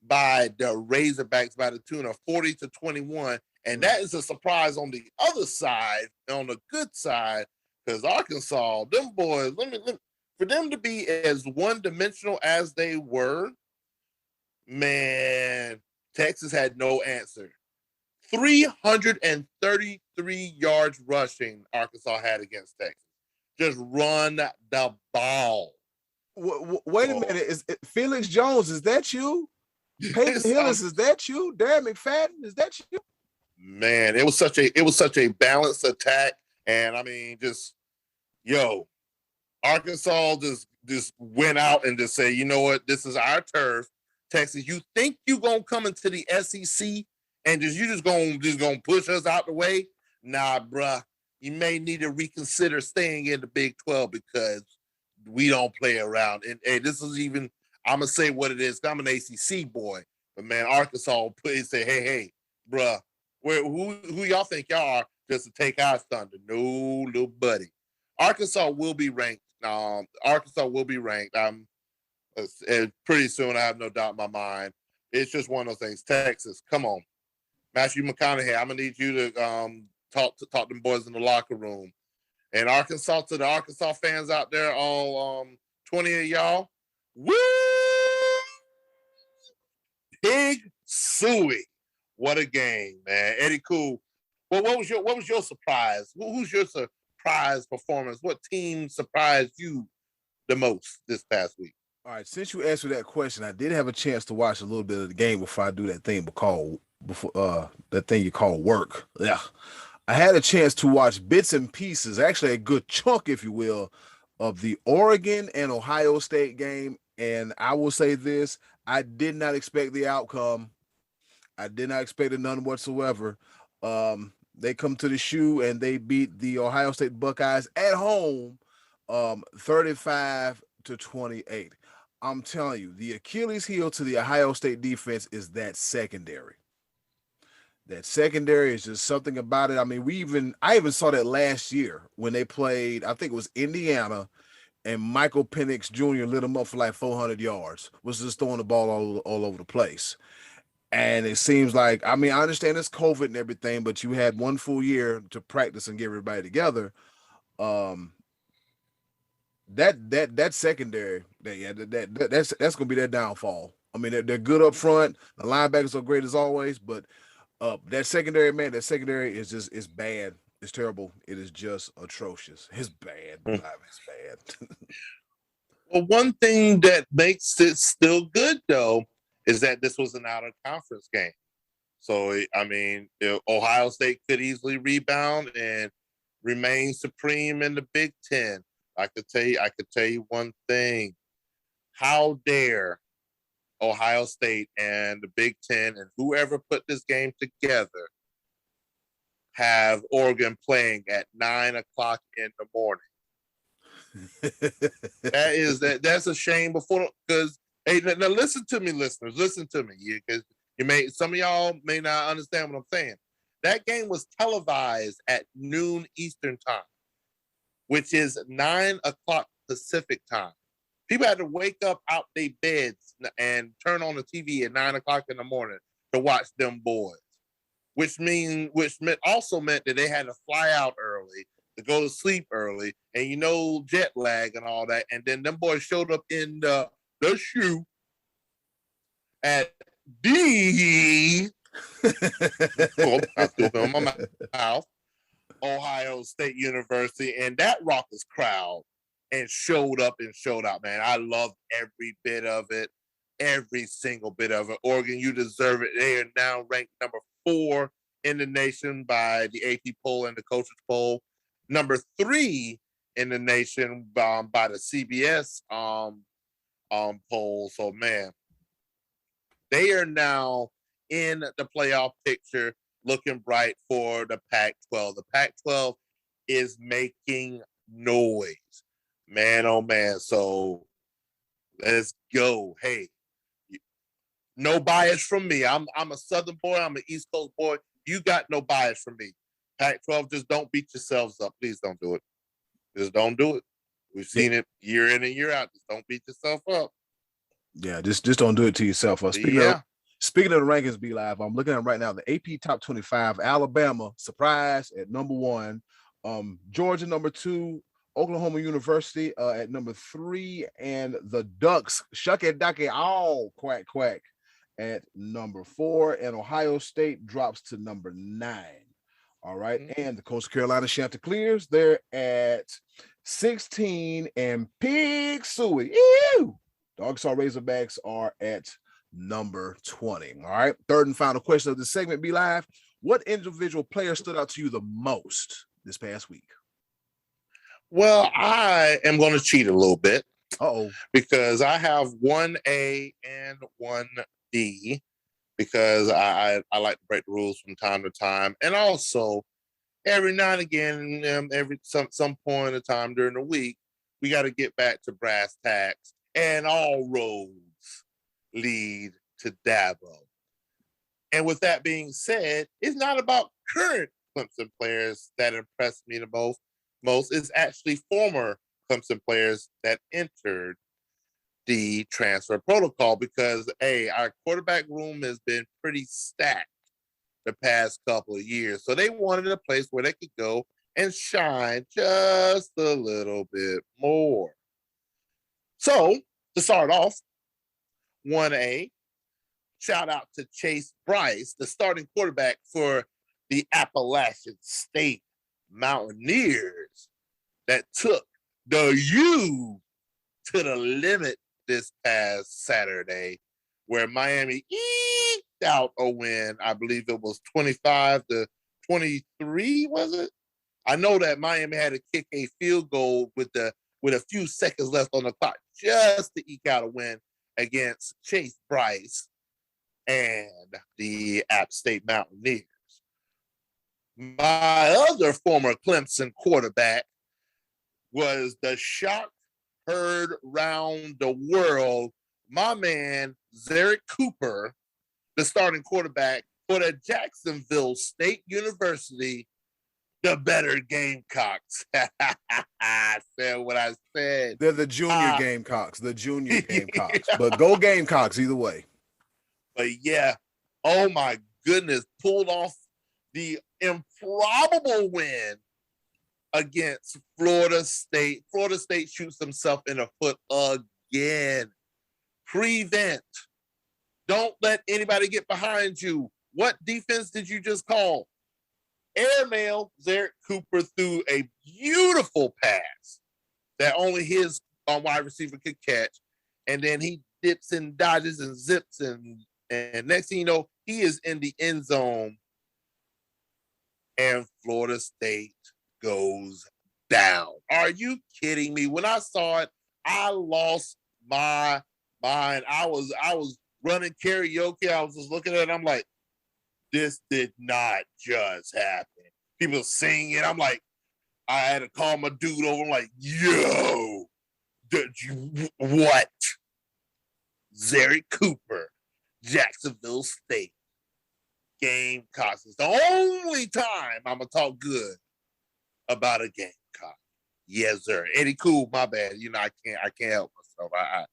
by the Razorbacks by the tune of 40-21, And that is a surprise on the other side, on the good side, because Arkansas, them boys, for them to be as one-dimensional as they were, man, Texas had no answer. 333 yards rushing Arkansas had against Texas. Just run the ball. Wait a minute. Is Felix Jones, is that you? Peyton Hillis, is that you? Darren McFadden, is that you? Man, it was such a balanced attack. And I mean, Arkansas just went out and just say, you know what, this is our turf. Texas, you think you're gonna come into the SEC and you just gonna push us out the way? Nah, bruh. You may need to reconsider staying in the Big 12 because we don't play around. And hey, this is even, I'm gonna say what it is. I'm an ACC boy, but man, Arkansas say, hey, bruh, who y'all think y'all are just to take our thunder? No, little buddy. Arkansas will be ranked. Arkansas will be ranked. Pretty soon. I have no doubt in my mind. It's just one of those things. Texas, come on, Matthew McConaughey. I'm gonna need you to talk to them boys in the locker room. And Arkansas, to the Arkansas fans out there, all 20 of y'all, woo! Pig suey. What a game, man. Eddy Cool. Well, what was your surprise? Who's your surprise performance? What team surprised you the most this past week? All right, since you answered that question, I did have a chance to watch a little bit of the game before I do that thing that thing you call work. Yeah. I had a chance to watch bits and pieces, actually a good chunk, if you will, of the Oregon and Ohio State game. And I will say this, I did not expect the outcome. I did not expect it none whatsoever. They come to the shoe and they beat the Ohio State Buckeyes at home 35-28. I'm telling you, the Achilles heel to the Ohio State defense is that secondary. That secondary is just something about it. I mean, I even saw that last year when they played, I think it was Indiana, and Michael Penix Jr. lit them up for like 400 yards, was just throwing the ball all over the place. And it seems like, I mean, I understand it's COVID and everything, but you had one full year to practice and get everybody together. That secondary, that's gonna be their downfall. I mean, they're good up front. The linebackers are great as always, but that secondary is bad. It's terrible. It is just atrocious. It's bad. It's bad. Well, one thing that makes it still good though is that this was an out-of-conference game. So I mean, Ohio State could easily rebound and remain supreme in the Big Ten. I could tell you one thing. How dare Ohio State and the Big Ten and whoever put this game together have Oregon playing at 9:00 in the morning. That's a shame. Because hey, now listen to me, listeners. Listen to me, because some of y'all may not understand what I'm saying. That game was televised at noon Eastern time, which is 9:00 Pacific time. People had to wake up out their beds and turn on the TV at 9:00 in the morning to watch them boys, which also meant that they had to fly out early, to go to sleep early, and jet lag and all that. And then them boys showed up in the shoe at I still feel my mouth, Ohio State University, and that raucous crowd, and showed up and showed out, man. I loved every bit of it, every single bit of it. Oregon, you deserve it. They are now ranked number 4 in the nation by the AP poll and the coaches poll. Number 3 in the nation by the CBS poll. So, man, they are now in the playoff picture, looking bright for the Pac-12. The Pac-12 is making noise. Man, oh man. So let's go. Hey, no bias from me. I'm a Southern boy. I'm an East Coast boy. You got no bias from me. Pac-12, just don't beat yourselves up. Please don't do it. Just don't do it. We've seen it year in and year out. Just don't beat yourself up. Yeah, just don't do it to yourself. Speaking Speaking of the rankings, Be Live, I'm looking at right now the AP Top 25. Alabama, surprise at number 1. Georgia, number 2. Oklahoma University at number 3. And the Ducks, shuck it, duck it, all quack, quack at number 4. And Ohio State drops to number 9. All right. And the Coastal Carolina Chanticleers, they're at 16. And Pig Suey, ew, the Arkansas Razorbacks are at number 20. All right. Third and final question of this segment, Be Live. What individual player stood out to you the most this past week? Well, I am going to cheat a little bit. Uh-oh. Because I have 1A and 1B, because I like to break the rules from time to time. And also, every now and again, some point in time during the week, we got to get back to brass tacks. And all roads lead to Dabo. And with that being said, it's not about current Clemson players that impressed me the most. It's actually former Clemson players that entered the transfer protocol, because our quarterback room has been pretty stacked the past couple of years. So they wanted a place where they could go and shine just a little bit more. So to start off, 1A, shout out to Chase Bryce, the starting quarterback for the Appalachian State Mountaineers, that took the U to the limit this past Saturday, where Miami eked out a win. I believe it was 25-23, was it? I know that Miami had to kick a field goal with a few seconds left on the clock just to eke out a win against Chase Bryce and the App State Mountaineers. My other former Clemson quarterback was the shock heard round the world, my man, Zerrick Cooper, the starting quarterback for the Jacksonville State University, the better Gamecocks. I said what I said. They're the junior Gamecocks, But go Gamecocks either way. But yeah, oh my goodness, pulled off the improbable win against Florida State. Florida State shoots himself in the foot again. Prevent. Don't let anybody get behind you. What defense did you just call? Airmail, Zerrick Cooper threw a beautiful pass that only his wide receiver could catch. And then he dips and dodges and zips, and next thing you know, he is in the end zone. And Florida State goes down. Are you kidding me? When I saw it, I lost my mind. I was running karaoke. I was just looking at it. I'm like, this did not just happen. People singing. I'm like, I had to call my dude over. I'm like, yo, did you what? Zerrick Cooper, Jacksonville State, Gamecocks. It's the only time I'm gonna talk good about a Gamecock. Yes, sir. Eddy Cool, my bad. You know, I can't help myself. I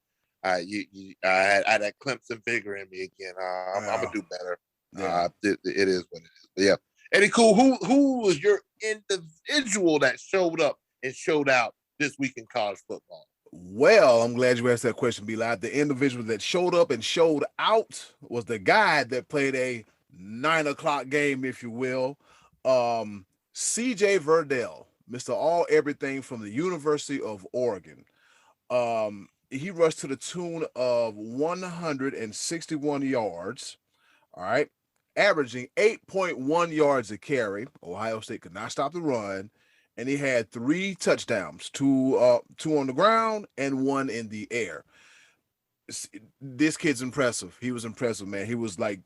had that Clemson vigor in me again. I'm gonna do better. Yeah. It is what it is. But yeah, Eddy Cool. Who was your individual that showed up and showed out this week in college football? Well, I'm glad you asked that question, B Live. The individual that showed up and showed out was the guy that played a 9:00 game, if you will. CJ Verdell, Mr. All Everything from the University of Oregon. He rushed to the tune of 161 yards. All right. Averaging 8.1 yards a carry. Ohio State could not stop the run. And he had 3 touchdowns, two on the ground and 1 in the air. This kid's impressive. He was impressive, man. He was like,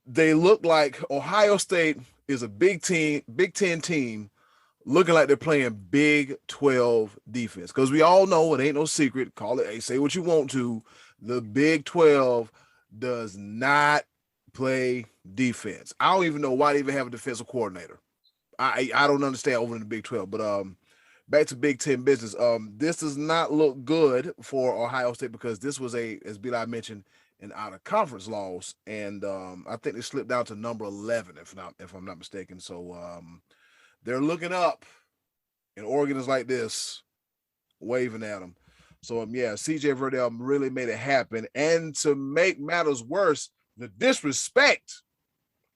they look like Ohio State is a Big Ten team looking like they're playing Big 12 defense. Because we all know, it ain't no secret, call it, hey, say what you want to, the Big 12 does not play defense. I don't even know why they even have a defensive coordinator. I don't understand over in the Big 12, but back to Big Ten business. This does not look good for Ohio State because this was as Bilal mentioned, an out of conference loss, and I think they slipped down to number 11, if I'm not mistaken. So they're looking up, and Oregon is like this, waving at them. So CJ Verdell really made it happen, and to make matters worse, the disrespect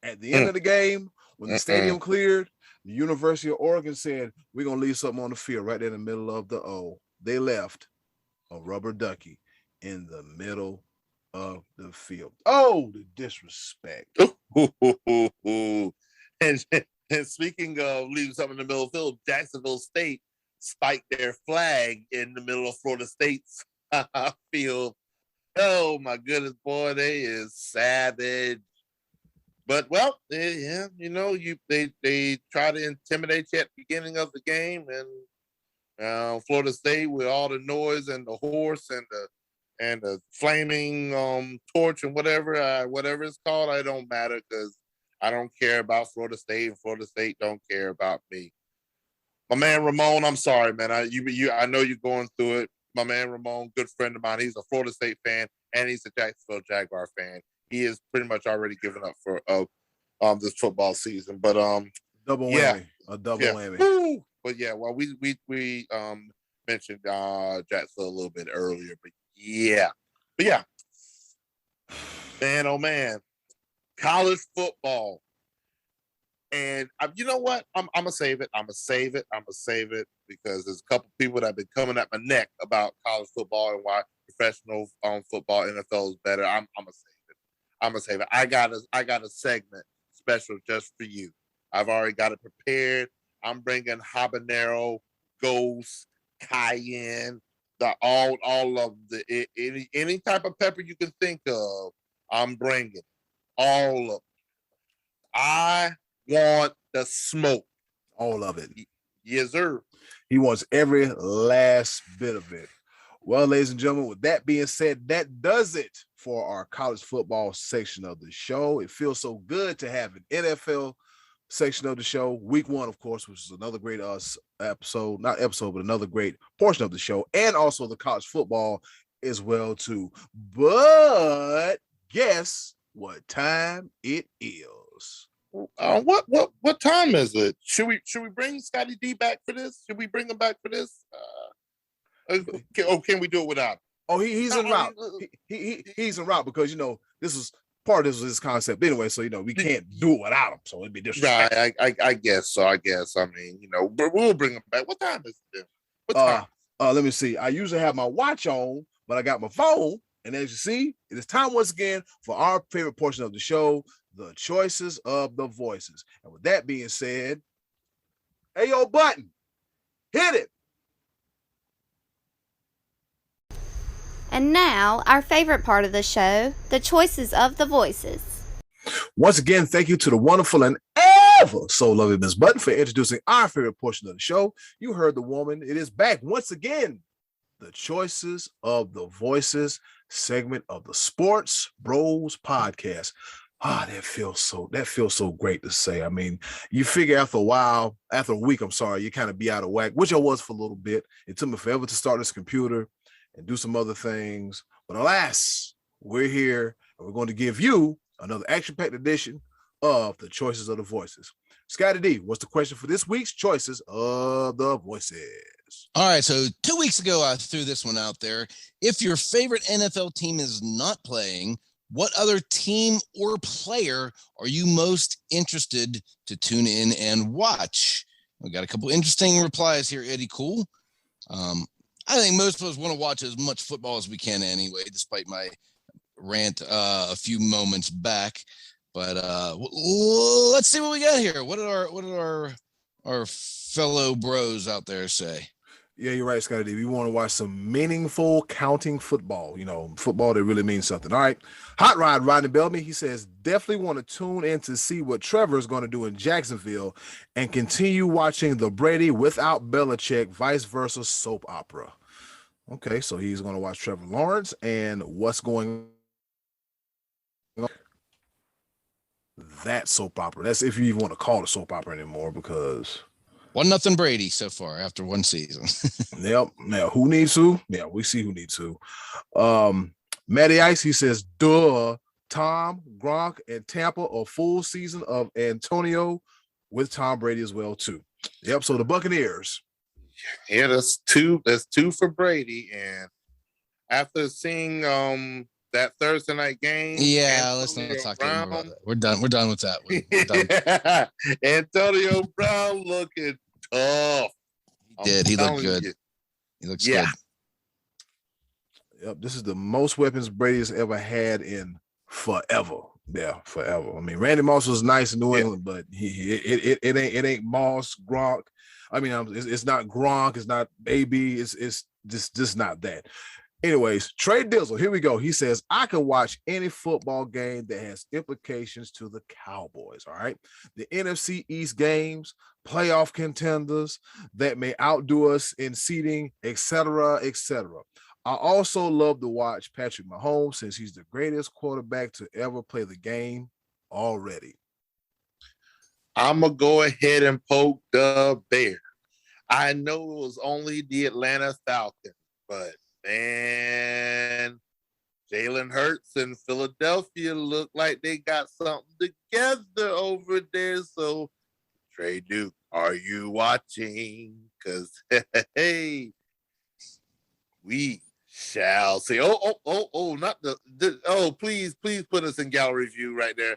at the end of the game when the stadium cleared. The University of Oregon said, we're going to leave something on the field right there in the middle of the O. They left a rubber ducky in the middle of the field. Oh, the disrespect. And speaking of leaving something in the middle of the field, Jacksonville State spiked their flag in the middle of Florida State's field. Oh, my goodness, boy, they is savage. But well, they try to intimidate you at the beginning of the game, and Florida State with all the noise and the horse and the flaming torch and whatever it's called, I don't matter because I don't care about Florida State, and Florida State don't care about me. My man Ramon, I'm sorry, man. I know you're going through it. My man Ramon, good friend of mine, he's a Florida State fan and he's a Jacksonville Jaguar fan. He is pretty much already given up for this football season, but double whammy, a double whammy. Woo! But well, we mentioned Jacksonville a little bit earlier, but man, oh man, college football, and you know what? I'm gonna save it. I'm gonna save it because there's a couple people that have been coming at my neck about college football and why professional football NFL is better. I'm gonna save it. I got a segment special just for you. I've already got it prepared. I'm bringing habanero, ghost, cayenne, all of the any type of pepper you can think of. I'm bringing all of it. I want the smoke, all of it. Yes, sir. He wants every last bit of it. Well, ladies and gentlemen, with that being said, that does it for our college football section of the show. It feels so good to have an NFL section of the show. Week 1, of course, which is another great another great portion of the show, and also the college football as well too. But guess what time it is? What time is it? Should we bring Scottie D back for this? Should we bring him back for this? Can we do it without him? Oh, he's en route. He's en route because this is part of this concept anyway. So we can't do it without him. So it'd be disrespectful. Right, I guess so. I mean, but we'll bring him back. What time is it? What time? Let me see. I usually have my watch on, but I got my phone. And as you see, it is time once again for our favorite portion of the show, the choices of the voices. And with that being said, hey, yo, Button, hit it. And now, our favorite part of the show, the choices of the voices. Once again, thank you to the wonderful and ever so lovely Ms. Button for introducing our favorite portion of the show. You heard the woman. It is back once again. The choices of the voices segment of the Sports Bros podcast. That feels so great to say. I mean, you figure after a week, you kind of be out of whack, which I was for a little bit. It took me forever to start this computer and do some other things. But alas, we're here and we're going to give you another action-packed edition of the choices of the voices. Scottie D, what's the question for this week's choices of the voices? All right, so 2 weeks ago, I threw this one out there. If your favorite NFL team is not playing, what other team or player are you most interested to tune in and watch? We got a couple interesting replies here, Eddie. Cool. I think most of us want to watch as much football as we can anyway, despite my rant a few moments back. But let's see what we got here. What did our fellow bros out there say? Yeah, you're right, Scottie D. We want to watch some meaningful counting football, football that really means something. All right. Hot Rod, Rodney Bellamy, he says, definitely want to tune in to see what Trevor is going to do in Jacksonville and continue watching the Brady without Belichick, vice versa soap opera. Okay, so he's going to watch Trevor Lawrence and what's going on. That soap opera. That's if you even want to call it soap opera anymore, because 1-0 Brady so far after one season. Yep. Now, who needs to? Yeah, we see who needs to. Matty Ice, he says, duh, Tom, Gronk, and Tampa, a full season of Antonio with Tom Brady as well, too. Yep, so the Buccaneers. Yeah, that's two for Brady. And after seeing that Thursday night game, Yeah, let's not talk anymore about that. We're done with that one. We're done. Antonio Brown looking tough. He looked good. He looks good. Yep, this is the most weapons Brady's ever had in forever. Yeah, forever. I mean, Randy Moss was nice in New England, but it ain't Moss, Gronk. I mean, it's not Gronk, it's not AB, it's just not that. Anyways, Trey Dizzle, here we go. He says, I can watch any football game that has implications to the Cowboys, all right? The NFC East games, playoff contenders that may outdo us in seeding, etc., etc. I also love to watch Patrick Mahomes since he's the greatest quarterback to ever play the game already. I'm going to go ahead and poke the bear. I know it was only the Atlanta Falcons, but man, Jalen Hurts and Philadelphia look like they got something together over there. So, Trey Duke, are you watching? Because, hey, we shall see. Not the please put us in gallery view right there.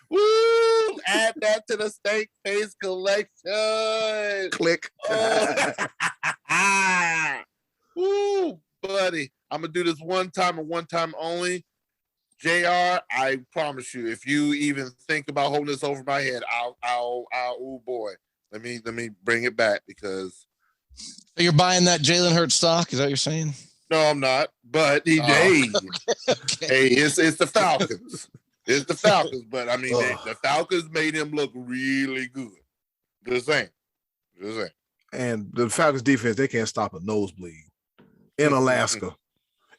Woo! Add that to the steak face collection. Click. Woo, buddy. I'm gonna do this one time and one time only. JR, I promise you, if you even think about holding this over my head, I'll oh boy. Let me bring it back because So you're buying that Jalen Hurts stock? Is that what you're saying? no, I'm not. But hey, it's the Falcons. It's the Falcons, but I mean, the Falcons made him look really good. Just saying. And the Falcons defense, they can't stop a nosebleed in Alaska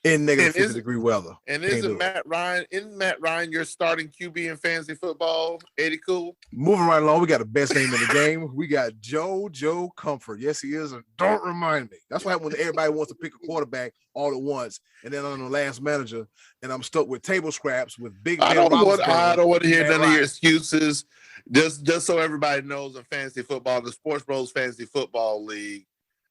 in negative 50-degree weather. And isn't Matt Ryan your starting QB in fantasy football? Eddy Cool. Moving right along, we got the best name in the game. We got Joe Comfort. Yes, he is. And don't remind me. That's what happens when everybody wants to pick a quarterback all at once, and then on the last manager, and I'm stuck with table scraps with Big Ben. I don't want to hear none of your excuses. Just so everybody knows, in fantasy football, the SportsBros Fantasy Football League,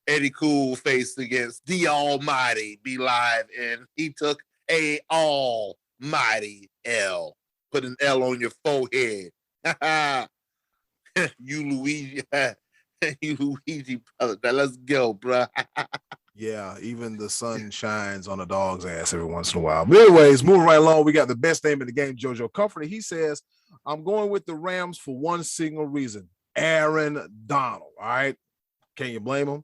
Eddy Cool faced against the Almighty Be Live, and he took a almighty L. Put an L on your forehead. You Luigi, brother. Now let's go, bro. Yeah, even the sun shines on a dog's ass every once in a while. But anyways, moving right along, we got the best name in the game, JoJo Comfort. He says, I'm going with the Rams for one single reason, Aaron Donald, all right? Can you blame him?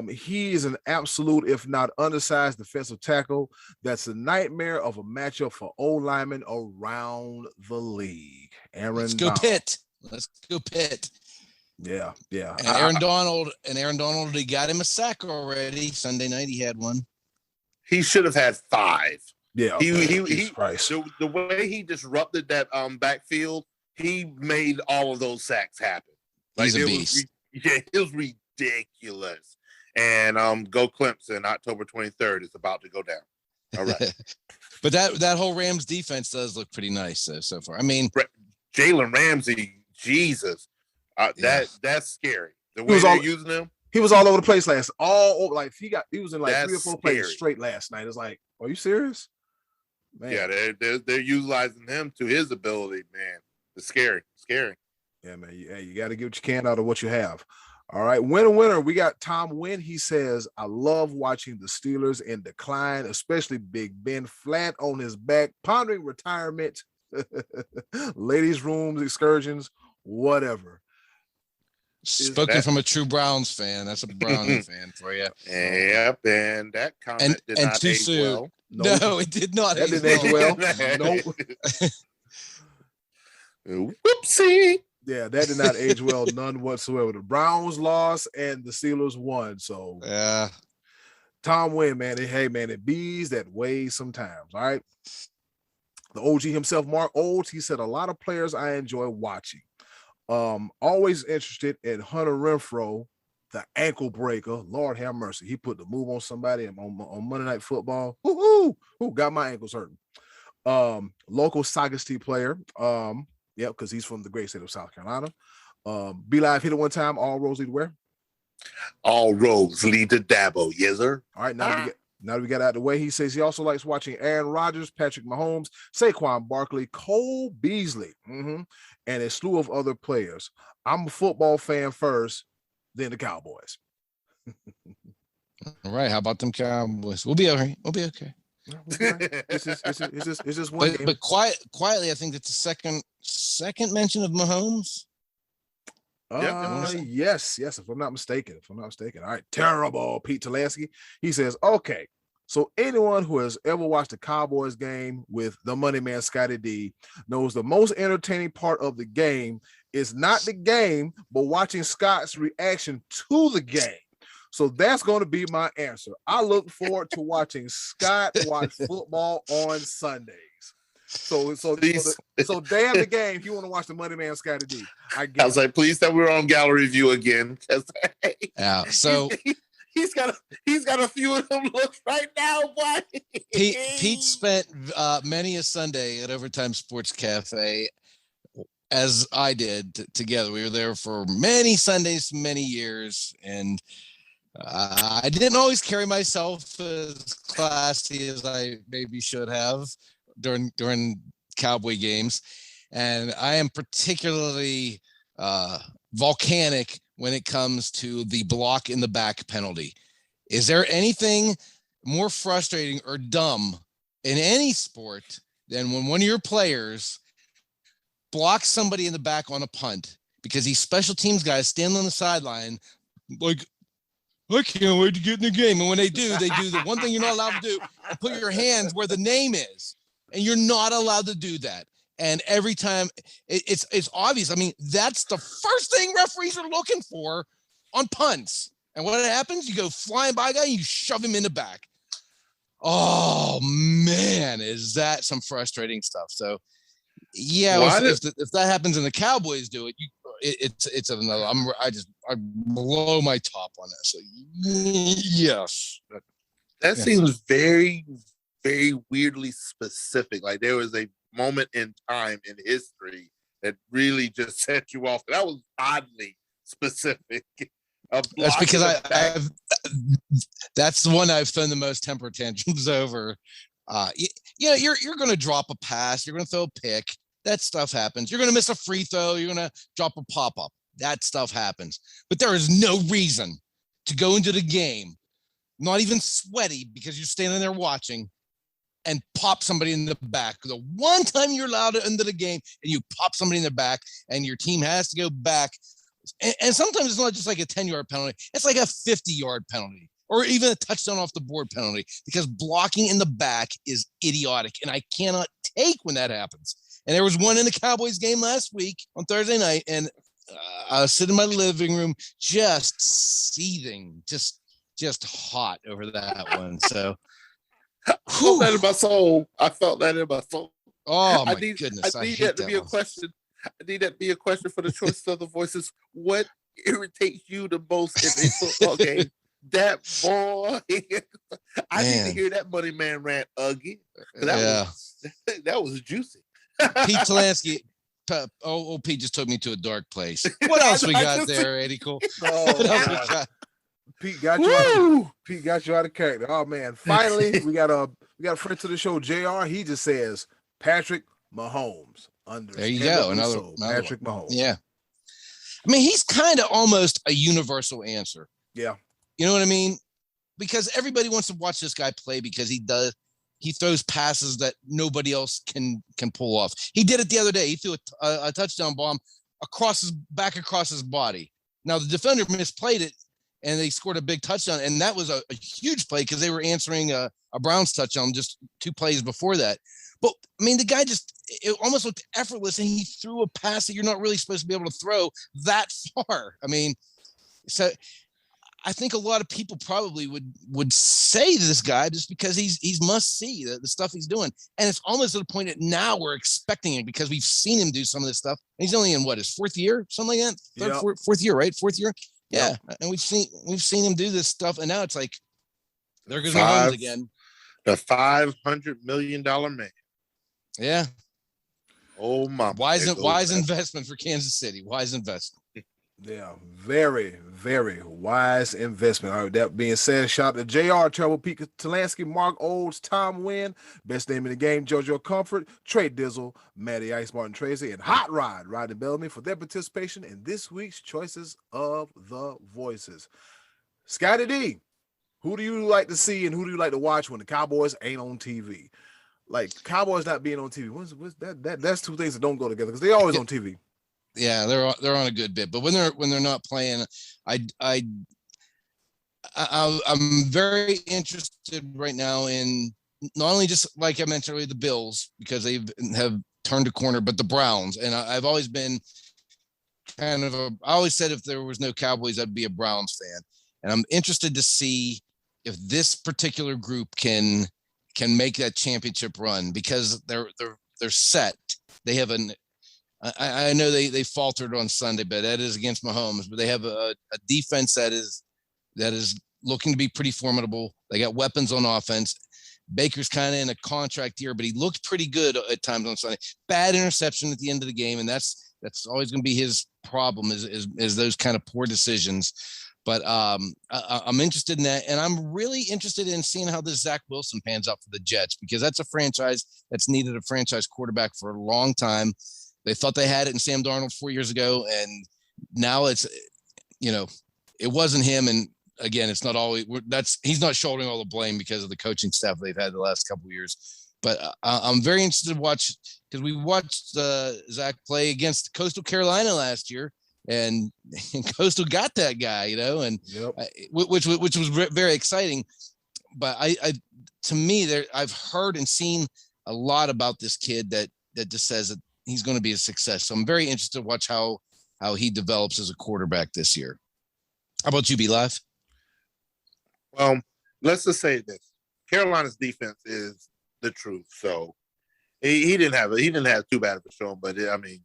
He is an absolute, if not undersized, defensive tackle. That's a nightmare of a matchup for O-linemen around the league. Aaron Donald. Let's go Pitt. Yeah. And Aaron Donald, he got him a sack already. Sunday night he had one. He should have had 5. Yeah. He the way he disrupted that backfield, he made all of those sacks happen. Like, he's a beast. It was ridiculous. And go Clemson, October 23rd is about to go down. All right. But that whole Rams defense does look pretty nice so far. I mean, Jalen Ramsey, Jesus. That's scary. The way they're using him. He was all over the place he was in like 3 or 4 plays straight last night. It's like, are you serious? Man. Yeah, they're utilizing him to his ability, man. It's scary. Yeah, man. You got to get what you can out of what you have. All right, winner. We got Tom Wynn. He says, I love watching the Steelers in decline, especially Big Ben flat on his back, pondering retirement, ladies' rooms, excursions, whatever. Spoken from a true Browns fan. That's a Browns fan for you. Yep, and that comment did not age well. No, it did not. That didn't age well. Nope. Whoopsie. Yeah, that did not age well, none whatsoever. The Browns lost and the Steelers won. So, yeah. Tom Wynn, man. It bees that way sometimes. All right. The OG himself, Mark Olds, he said, a lot of players I enjoy watching. Always interested in Hunter Renfrow, the ankle breaker. Lord have mercy. He put the move on somebody on Monday Night Football. Who got my ankles hurting. Local Saugatuck player. Because he's from the great state of South Carolina. Be Live hit it one time. All roads lead where? All roads lead to Dabo. Yes, sir. All right, now that we got out of the way, he says he also likes watching Aaron Rodgers, Patrick Mahomes, Saquon Barkley, Cole Beasley, and a slew of other players. I'm a football fan first, then the Cowboys. All right, how about them Cowboys? We'll be okay. It's just one game. But quietly, I think that's the second mention of Mahomes. Yes, if I'm not mistaken. All right, terrible. Pete Talansky. He says, okay, so anyone who has ever watched a Cowboys game with the money man Scottie D knows the most entertaining part of the game is not the game, but watching Scott's reaction to the game. So that's going to be my answer. I look forward to watching Scott watch football on Sundays. So damn the game. If you want to watch the Money Man Scottie D, I was like, please tell we're on gallery view again. So he's got a few of them looks right now. Boy. Pete spent many a Sunday at Overtime Sports Cafe, as I did together. We were there for many Sundays, many years, and I didn't always carry myself as classy as I maybe should have during Cowboy games, and I am particularly volcanic when it comes to the block in the back penalty. Is there anything more frustrating or dumb in any sport than when one of your players blocks somebody in the back on a punt because these special teams guys stand on the sideline like, I can't wait to get in the game. And when they do the one thing you're not allowed to do and put your hands where the name is. And you're not allowed to do that. And every time it's obvious. I mean, that's the first thing referees are looking for on punts. And what happens? You go flying by a guy and you shove him in the back. Oh man, is that some frustrating stuff? So yeah, if that happens and the Cowboys do it, it's another. I blow my top on that. So yes, that seems very, very weirdly specific. Like there was a moment in time in history that really just set you off. That was oddly specific. That's because that's the one I've thrown the most temper tantrums over. You're going to drop a pass. You're going to throw a pick. That stuff happens. You're going to miss a free throw. You're going to drop a pop-up. That stuff happens. But there is no reason to go into the game, not even sweaty because you're standing there watching, and pop somebody in the back. The one time you're allowed to enter the game and you pop somebody in the back and your team has to go back. And sometimes it's not just like a 10-yard penalty. It's like a 50-yard penalty or even a touchdown off the board penalty because blocking in the back is idiotic. And I cannot take when that happens. And there was one in the Cowboys game last week on Thursday night. And I was sitting in my living room just seething, just hot over that one. So I felt that in my soul. Oh my goodness! I need that to be a question. I need that to be a question for the choice of the voices. What irritates you the most in a football game? That boy. I need to hear that money man rant again. That was juicy. Pete Talansky. Pete just took me to a dark place. What else we got there, Eddie? Cool. What else we got? Pete got you out of character. Oh man! Finally, we got a friend to the show, JR. He just says Patrick Mahomes. There you go. Another Patrick Mahomes. Yeah. I mean, he's kind of almost a universal answer. Yeah. You know what I mean? Because everybody wants to watch this guy play because he throws passes that nobody else can pull off. He did it the other day. He threw a touchdown bomb across his body. Now the defender misplayed it and they scored a big touchdown. And that was a huge play because they were answering a Browns touchdown just 2 plays before that. But I mean, the guy it almost looked effortless and he threw a pass that you're not really supposed to be able to throw that far. I mean, so I think a lot of people probably would say this guy just because he's must see the stuff he's doing. And it's almost to the point that now we're expecting it because we've seen him do some of this stuff. And he's only in his fourth year, something like that. Fourth year, right? Fourth year. Yeah. Yep. And we've seen him do this stuff. And now it's like, there goes Mahomes again. The $500 million man. Yeah. Oh my. Wise investment for Kansas City. Wise investment. Yeah, very, very wise investment. All right, that being said, shout out to JR, Trevor Pete Talansky, Mark Olds, Tom Wynn, best name in the game, JoJo Comfort, Trey Dizzle, Matty Ice, Martin Tracy, and Hot Rod, Rodney Bellamy, for their participation in this week's Choices of the Voices. Scottie D, who do you like to see and who do you like to watch when the Cowboys ain't on TV? Like, Cowboys not being on TV, what's that's two things that don't go together because they're always on TV. Yeah, they're on a good bit, but when they're not playing, I'm very interested right now in not only, just like I mentioned earlier, the Bills, because they have turned a corner, but the Browns. And I've always been I always said if there was no Cowboys, I'd be a Browns fan. And I'm interested to see if this particular group can make that championship run, because they're set. They have I know they faltered on Sunday, but that is against Mahomes. But they have a defense that is looking to be pretty formidable. They got weapons on offense. Baker's kind of in a contract year, but he looked pretty good at times on Sunday. Bad interception at the end of the game, and that's always going to be his problem is those kind of poor decisions. But I'm interested in that, and I'm really interested in seeing how this Zach Wilson pans out for the Jets, because that's a franchise that's needed a franchise quarterback for a long time. They thought they had it in Sam Darnold 4 years ago, and now it's, it wasn't him. And again, it's not always he's not shouldering all the blame because of the coaching staff they've had the last couple of years. But I'm very interested to watch, because we watched Zach play against Coastal Carolina last year, and Coastal got that guy, and yep. which was very exciting. But to me, I've heard and seen a lot about this kid that just says that he's going to be a success. So I'm very interested to watch how he develops as a quarterback this year. How about you, B-Live? Well, let's just say this: Carolina's defense is the truth. So he didn't have too bad of a show, but I mean,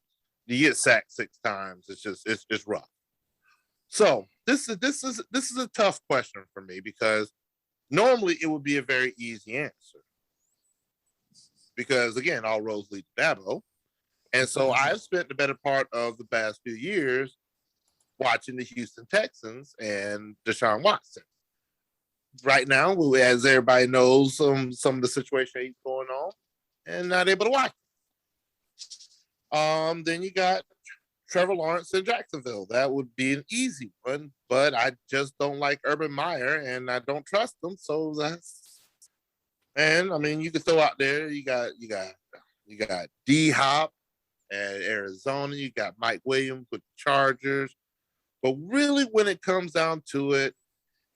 you get sacked 6 times. It's rough. So this is a tough question for me, because normally it would be a very easy answer, because again, all roads lead to Dabo. And so I've spent the better part of the past few years watching the Houston Texans and Deshaun Watson. Right now, as everybody knows, some of the situation he's going on, and not able to watch it. Then you got Trevor Lawrence in Jacksonville. That would be an easy one, but I just don't like Urban Meyer, and I don't trust him. So and I mean, you could throw out there. You got D-Hop at Arizona. You got Mike Williams with the Chargers. But really, when it comes down to it,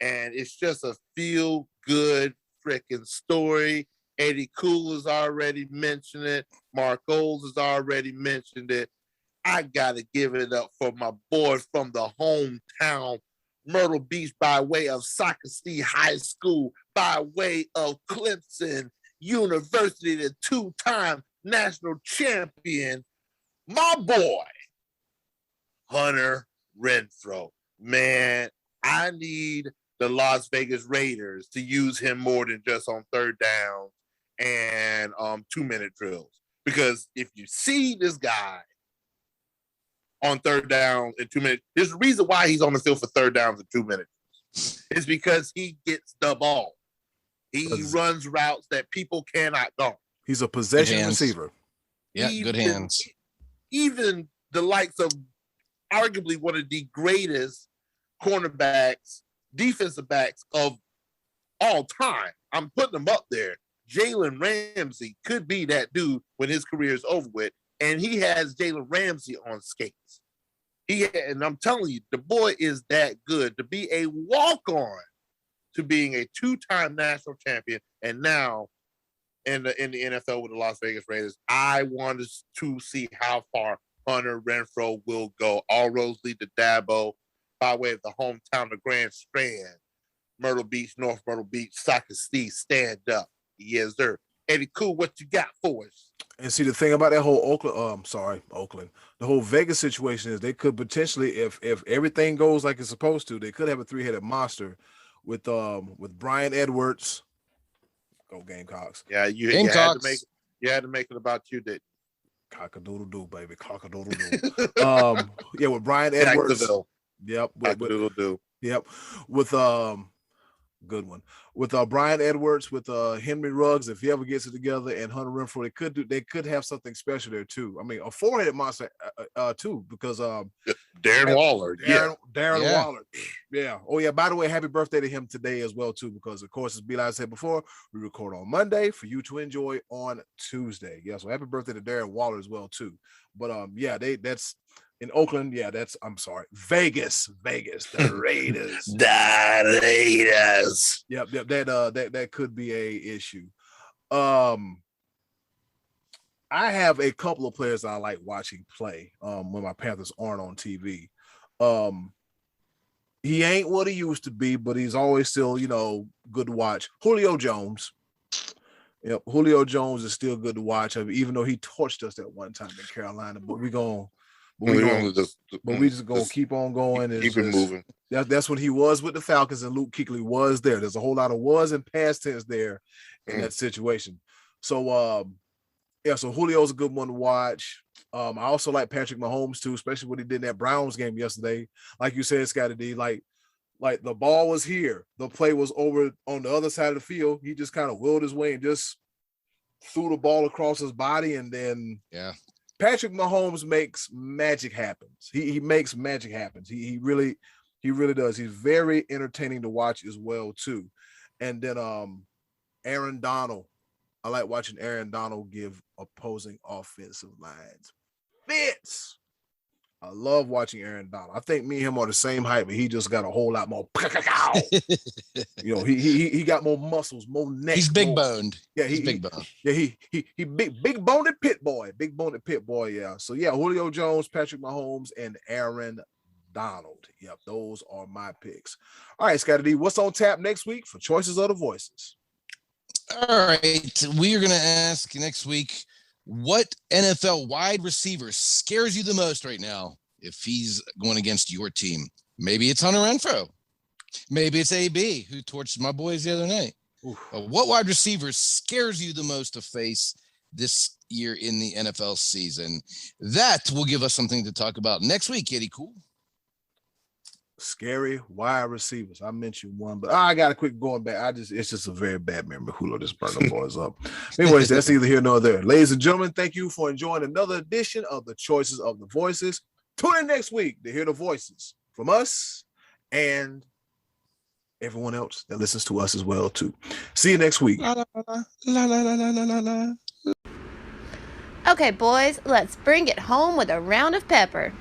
and it's just a feel-good freaking story. Eddy Cool has already mentioned it. Mark Olds has already mentioned it. I got to give it up for my boy from the hometown, Myrtle Beach, by way of Socastee High School, by way of Clemson University, the 2-time national champion, my boy, Hunter Renfrow. Man, I need the Las Vegas Raiders to use him more than just on third down and 2-minute drills. Because if you see this guy on third down in 2 minutes, there's a reason why he's on the field for third downs in 2 minutes. It's because he gets the ball. He runs routes that people cannot guard. He's a possession receiver. Yeah, good hands. Even the likes of arguably one of the greatest cornerbacks, defensive backs of all time, I'm putting him up there. Jalen Ramsey could be that dude when his career is over with, and he has Jalen Ramsey on skates. And I'm telling you, the boy is that good to be a walk-on to being a 2-time national champion, and now in the NFL with the Las Vegas Raiders. I wanted to see how far Hunter Renfrow will go. All roads lead to Dabo. by way of the hometown of Grand Strand, Myrtle Beach, North Myrtle Beach, Soccer Steve, stand up. Yes, sir. Eddy Cool, what you got for us? And see, the thing about that whole Oakland, the whole Vegas situation is they could potentially, if everything goes like it's supposed to, they could have a three-headed monster with Brian Edwards. Go Gamecocks. Yeah, you had to make it about you, didn't you? Cock-a-doodle-doo, baby. Cock-a-doodle-doo. Yeah, with Brian Edwards. Jacksonville. Yep. Cock-a-doodle-doo. Yep. With good one. With Brian Edwards, with Henry Ruggs, if he ever gets it together, and Hunter Renfrow, they could have something special there too. I mean, a four-headed monster too, because Darren Waller. Darren Waller. Yeah. Oh yeah. By the way, happy birthday to him today as well too, because of course, as Like I said before, we record on Monday for you to enjoy on Tuesday. Yeah. So happy birthday to Darren Waller as well too. But that's. In Oakland, Vegas, the Raiders. The Raiders. Yep, that could be a issue. I have a couple of players I like watching play when my Panthers aren't on TV. He ain't what he used to be, but he's always still, good to watch. Julio Jones. Yep, Julio Jones is still good to watch, even though he torched us at one time in Carolina, but we just gonna keep on going. Keep it moving. That's what he was with the Falcons, and Luke Kuechly was there. There's a whole lot of was and past tense there in that situation. So so Julio's a good one to watch. I also like Patrick Mahomes too, especially what he did in that Browns game yesterday. Like you said, Scottie D, like the ball was here, the play was over on the other side of the field. He just kind of willed his way and just threw the ball across his body, and then Patrick Mahomes makes magic happen. He makes magic happen. He really does. He's very entertaining to watch as well too. And then Aaron Donald. I like watching Aaron Donald give opposing offensive lines fits. I love watching Aaron Donald. I think me and him are the same height, but he just got a whole lot more. He got more muscles, more neck. He's big boned. Yeah, he's big boned. Yeah, he big boned pit boy. Big boned pit boy. Yeah. So yeah, Julio Jones, Patrick Mahomes, and Aaron Donald. Yep, those are my picks. All right, Scottie D, what's on tap next week for Choices of the Voices? All right, we are going to ask next week, what NFL wide receiver scares you the most right now if he's going against your team? Maybe it's Hunter Renfrow. Maybe it's AB, who torched my boys the other night. What wide receiver scares you the most to face this year in the NFL season? That will give us something to talk about next week, Eddy Cool. Scary wide receivers. I mentioned one, but I got a quick going back. It's just a very bad memory. Julio just burned the boys up. Anyways, that's either here nor there. Ladies and gentlemen, thank you for enjoying another edition of the Choices of the Voices. Tune in next week to hear the voices from us and everyone else that listens to us as well too. See you next week. Okay, boys, let's bring it home with a round of pepper.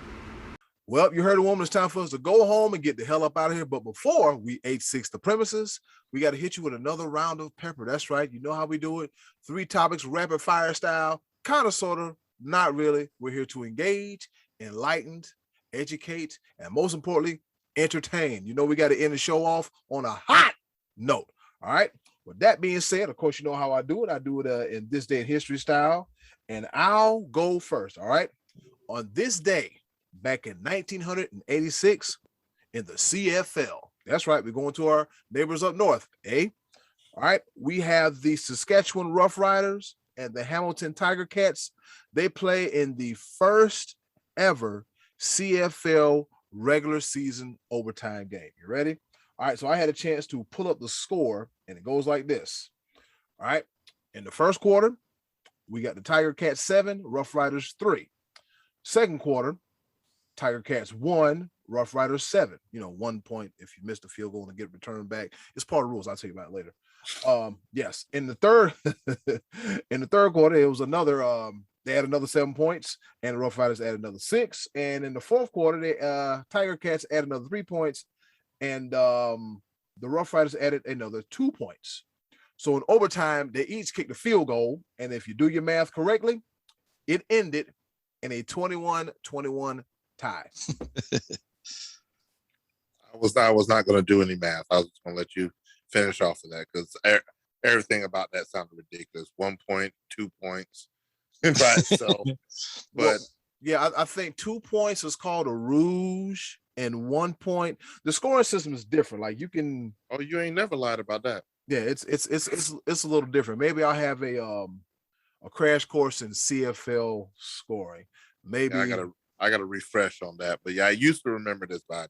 Well, you heard a woman. It's time for us to go home and get the hell up out of here. But before we 8-6 the premises, we got to hit you with another round of pepper. That's right. You know how we do it. 3 topics, rapid fire style, kind of, sort of, not really. We're here to engage, enlighten, educate, and most importantly, entertain. You know, we got to end the show off on a hot note. All right. With that being said, of course, you know how I do it. I do it in this day in history style, and I'll go first. All right. On this day, back in 1986, in the CFL. That's right. We're going to our neighbors up north, eh? All right. We have the Saskatchewan Roughriders and the Hamilton Tiger Cats. They play in the first ever CFL regular season overtime game. You ready? All right. So I had a chance to pull up the score, and it goes like this. All right. In the first quarter, we got the Tiger Cats 7, Roughriders 3. Second quarter, Tiger Cats 1, Rough Riders 7. 1 point if you missed a field goal and get returned back. It's part of the rules. I'll tell you about it later. Yes. In the third quarter, it was another. They had another 7 points, and the Rough Riders added another 6. And in the fourth quarter, the Tiger Cats added another 3 points, and the Rough Riders added another 2 points. So in overtime, they each kicked a field goal, and if you do your math correctly, it ended in a 21-21 tie. I was not going to do any math. I was just going to let you finish off of that because everything about that sounded ridiculous. 1 point, 2 points. Right. So, but yeah, I think 2 points is called a rouge, and 1 point. The scoring system is different. Like you can. Oh, you ain't never lied about that. Yeah, it's a little different. Maybe I'll have a crash course in CFL scoring. Maybe yeah, I gotta refresh on that. But yeah, I used to remember this by.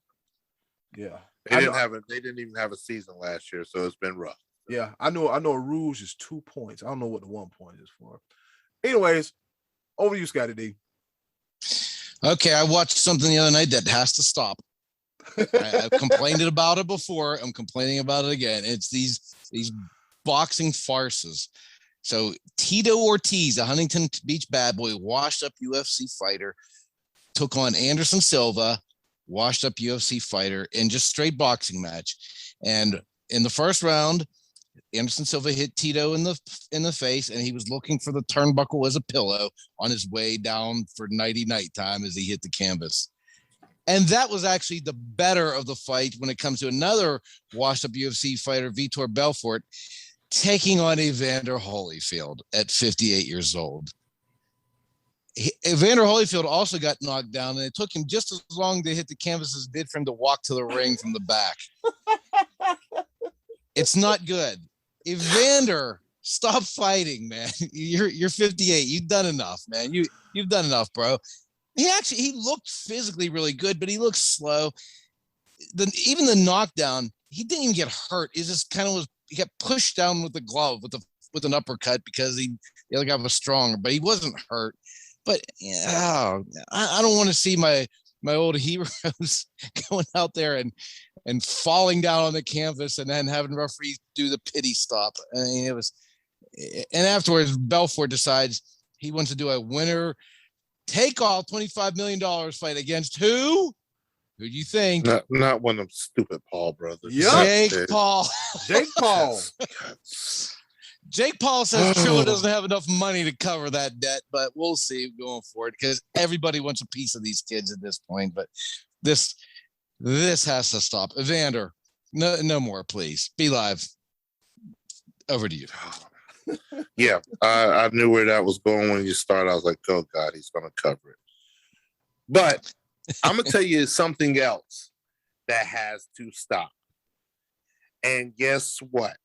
Yeah, they didn't even have a season last year, so it's been rough. Yeah, I know a rouge is 2 points. I don't know what the 1 point is for. Anyways, over to you, Scottie D. Okay, I watched something the other night that has to stop. I've complained about it before. I'm complaining about it again. It's these boxing farces. So Tito Ortiz, a Huntington Beach bad boy, washed up UFC fighter, took on Anderson Silva, washed up UFC fighter in just straight boxing match. And in the first round, Anderson Silva hit Tito in the face, and he was looking for the turnbuckle as a pillow on his way down for nighty-night time as he hit the canvas. And that was actually the better of the fight when it comes to another washed-up UFC fighter, Vitor Belfort, taking on Evander Holyfield at 58 years old. Evander Holyfield also got knocked down, and it took him just as long to hit the canvas as it did for him to walk to the ring from the back. It's not good. Evander, stop fighting, man. You're 58. You've done enough, man. You've done enough, bro. He looked physically really good, but he looked slow. Even the knockdown, he didn't even get hurt. He just kind of he got pushed down with the glove with an uppercut because the other guy was stronger, but he wasn't hurt. But yeah, I don't want to see my old heroes going out there and falling down on the canvas and then having referees do the pity stop. I mean, and afterwards, Belfort decides he wants to do a winner take all $25 million fight against who? Who do you think? Not one of them stupid Paul brothers. Yep. Jake Paul. Jake Paul. Jake Paul says Triller doesn't have enough money to cover that debt, but we'll see going forward because everybody wants a piece of these kids at this point. But this has to stop. Evander, no more, please. Be live. Over to you. Yeah, I knew where that was going when you started. I was like, oh, God, he's going to cover it. But I'm going to tell you something else that has to stop. And guess what?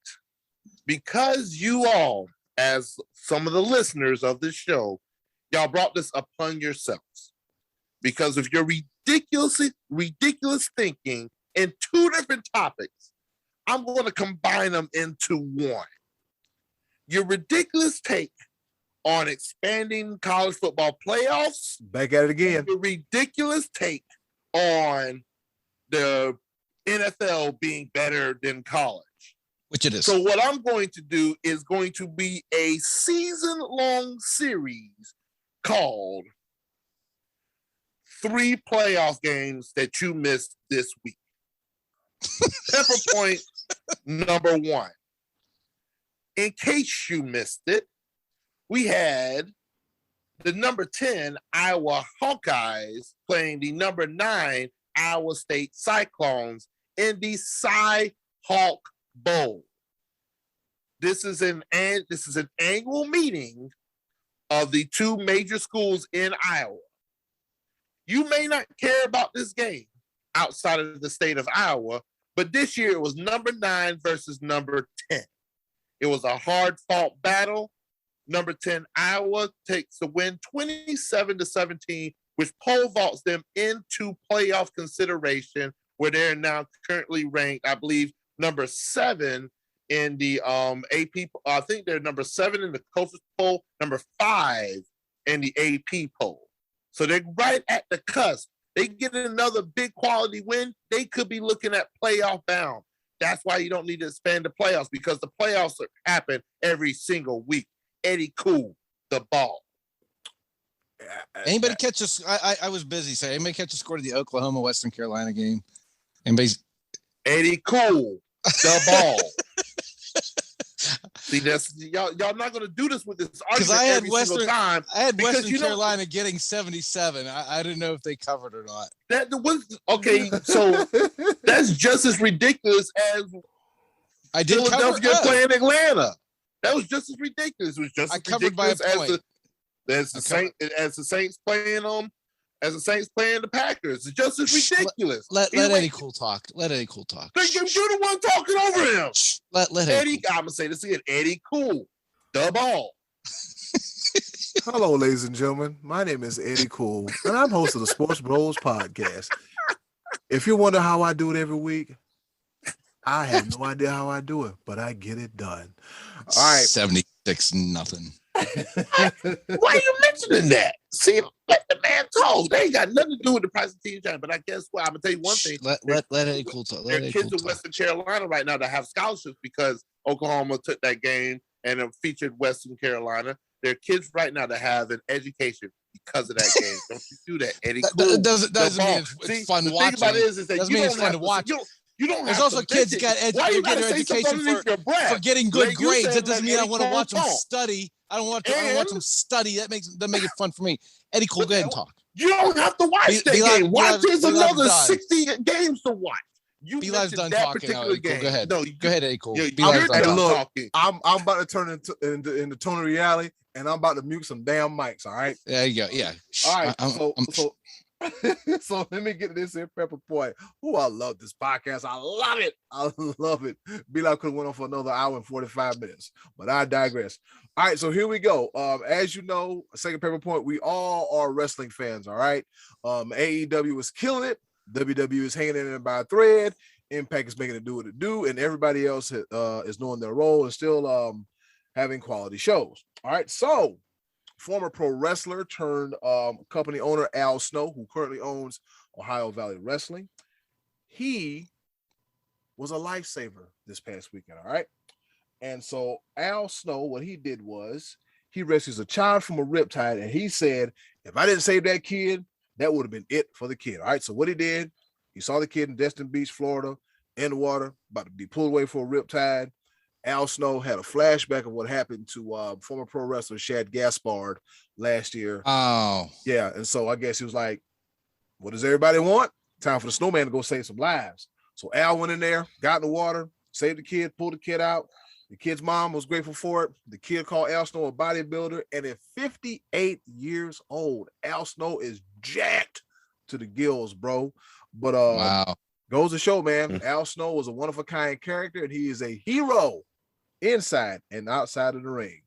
Because you all, as some of the listeners of this show, y'all brought this upon yourselves. Because of your ridiculous thinking in two different topics, I'm going to combine them into one. Your ridiculous take on expanding college football playoffs. Back at it again. Your ridiculous take on the NFL being better than college. Which it is. So what I'm going to do is going to be a season-long series called 3 playoff games that you missed this week. Pepper point number 1. In case you missed it, we had the number 10 Iowa Hawkeyes playing the number 9 Iowa State Cyclones in the Cy-Hawk Bowl. This is an annual meeting of the 2 major schools in Iowa. You may not care about this game outside of the state of Iowa, but this year it was number 9 versus number 10. It was a hard-fought battle. Number 10, Iowa takes the win 27-17, which pole vaults them into playoff consideration, where they're now currently ranked, I believe, number 7 in the AP. I think they're number 7 in the coaches poll, number 5 in the AP poll. So they're right at the cusp. They get another big quality win, they could be looking at playoff bound. That's why you don't need to expand the playoffs, because the playoffs happen every single week. Eddy, cool the ball. Anybody catch us? I was busy. So anybody catch a score to the Oklahoma Western Carolina game? Anybody's Eddy, cool the ball. See, that's y'all not gonna do this with this Because argument I had every single time. I had because Western Carolina getting 77. I didn't know if they covered or not. That was okay. So that's just as ridiculous as I did Philadelphia cover, playing Atlanta. That was just as ridiculous. It was just I as covered by a ridiculous point. as the Saints playing the Packers. It's just as ridiculous. Let Eddie Cool talk. Let Eddie Cool talk. You're the one talking over him. Let Eddie. I'm gonna say this again. Eddie Cool. The ball. Hello, ladies and gentlemen. My name is Eddie Cool, and I'm host of the Sports Bros podcast. If you wonder how I do it every week, I have no idea how I do it, but I get it done. All right. 76-0. Why are you mentioning that? See, let the man talk. They ain't got nothing to do with the price of TV time. But I guess what? I'm gonna tell you one thing. Let Eddie Cool talk. There are kids in Western Carolina right now that have scholarships because Oklahoma took that game and it featured Western Carolina. There are kids right now that have an education because of that game. Don't you do that, Eddie? That doesn't mean it's fun watching. The thing about it is that doesn't mean it's fun to watch. You don't. There's also kids that got their education for getting good grades. That doesn't mean I want to watch them study. I don't want to watch them study. That makes it fun for me. Eddie Cool, go ahead and talk. You don't have to watch that game. There's another 60 games to watch. B-Live's done talking now. Go ahead. No, go ahead, Eddie Cool. I'm about to turn into Tony Reality, and I'm about to mute some damn mics. All right. There you go. Yeah. All right. So let me get this in Pepper Point. I love this podcast. I love it. B-Live could have went on for another hour and 45 minutes, but I digress. All right, so here we go. As you know, Second Pepper Point, we all are wrestling fans. All right. AEW is killing it. WWE is hanging in there by a thread. Impact is making it do what it do, and everybody else is knowing their role and still having quality shows. All right, so former pro wrestler turned company owner Al Snow, who currently owns Ohio Valley Wrestling, he was a lifesaver this past weekend. All right, and so Al Snow, what he did was he rescues a child from a riptide, and he said, if I didn't save that kid, that would have been it for the kid. All right. So what he did, he saw the kid in Destin Beach, Florida, in the water, about to be pulled away for a riptide. Al Snow had a flashback of what happened to former pro wrestler Shad Gaspard last year. Oh. Yeah. And so I guess he was like, what does everybody want? Time for the snowman to go save some lives. So Al went in there, got in the water, saved the kid, pulled the kid out. The kid's mom was grateful for it. The kid called Al Snow a bodybuilder. And at 58 years old, Al Snow is jacked to the gills, bro. But wow. Goes to show, man, Al Snow was a one-of-a-kind character, and he is a hero inside and outside of the ring.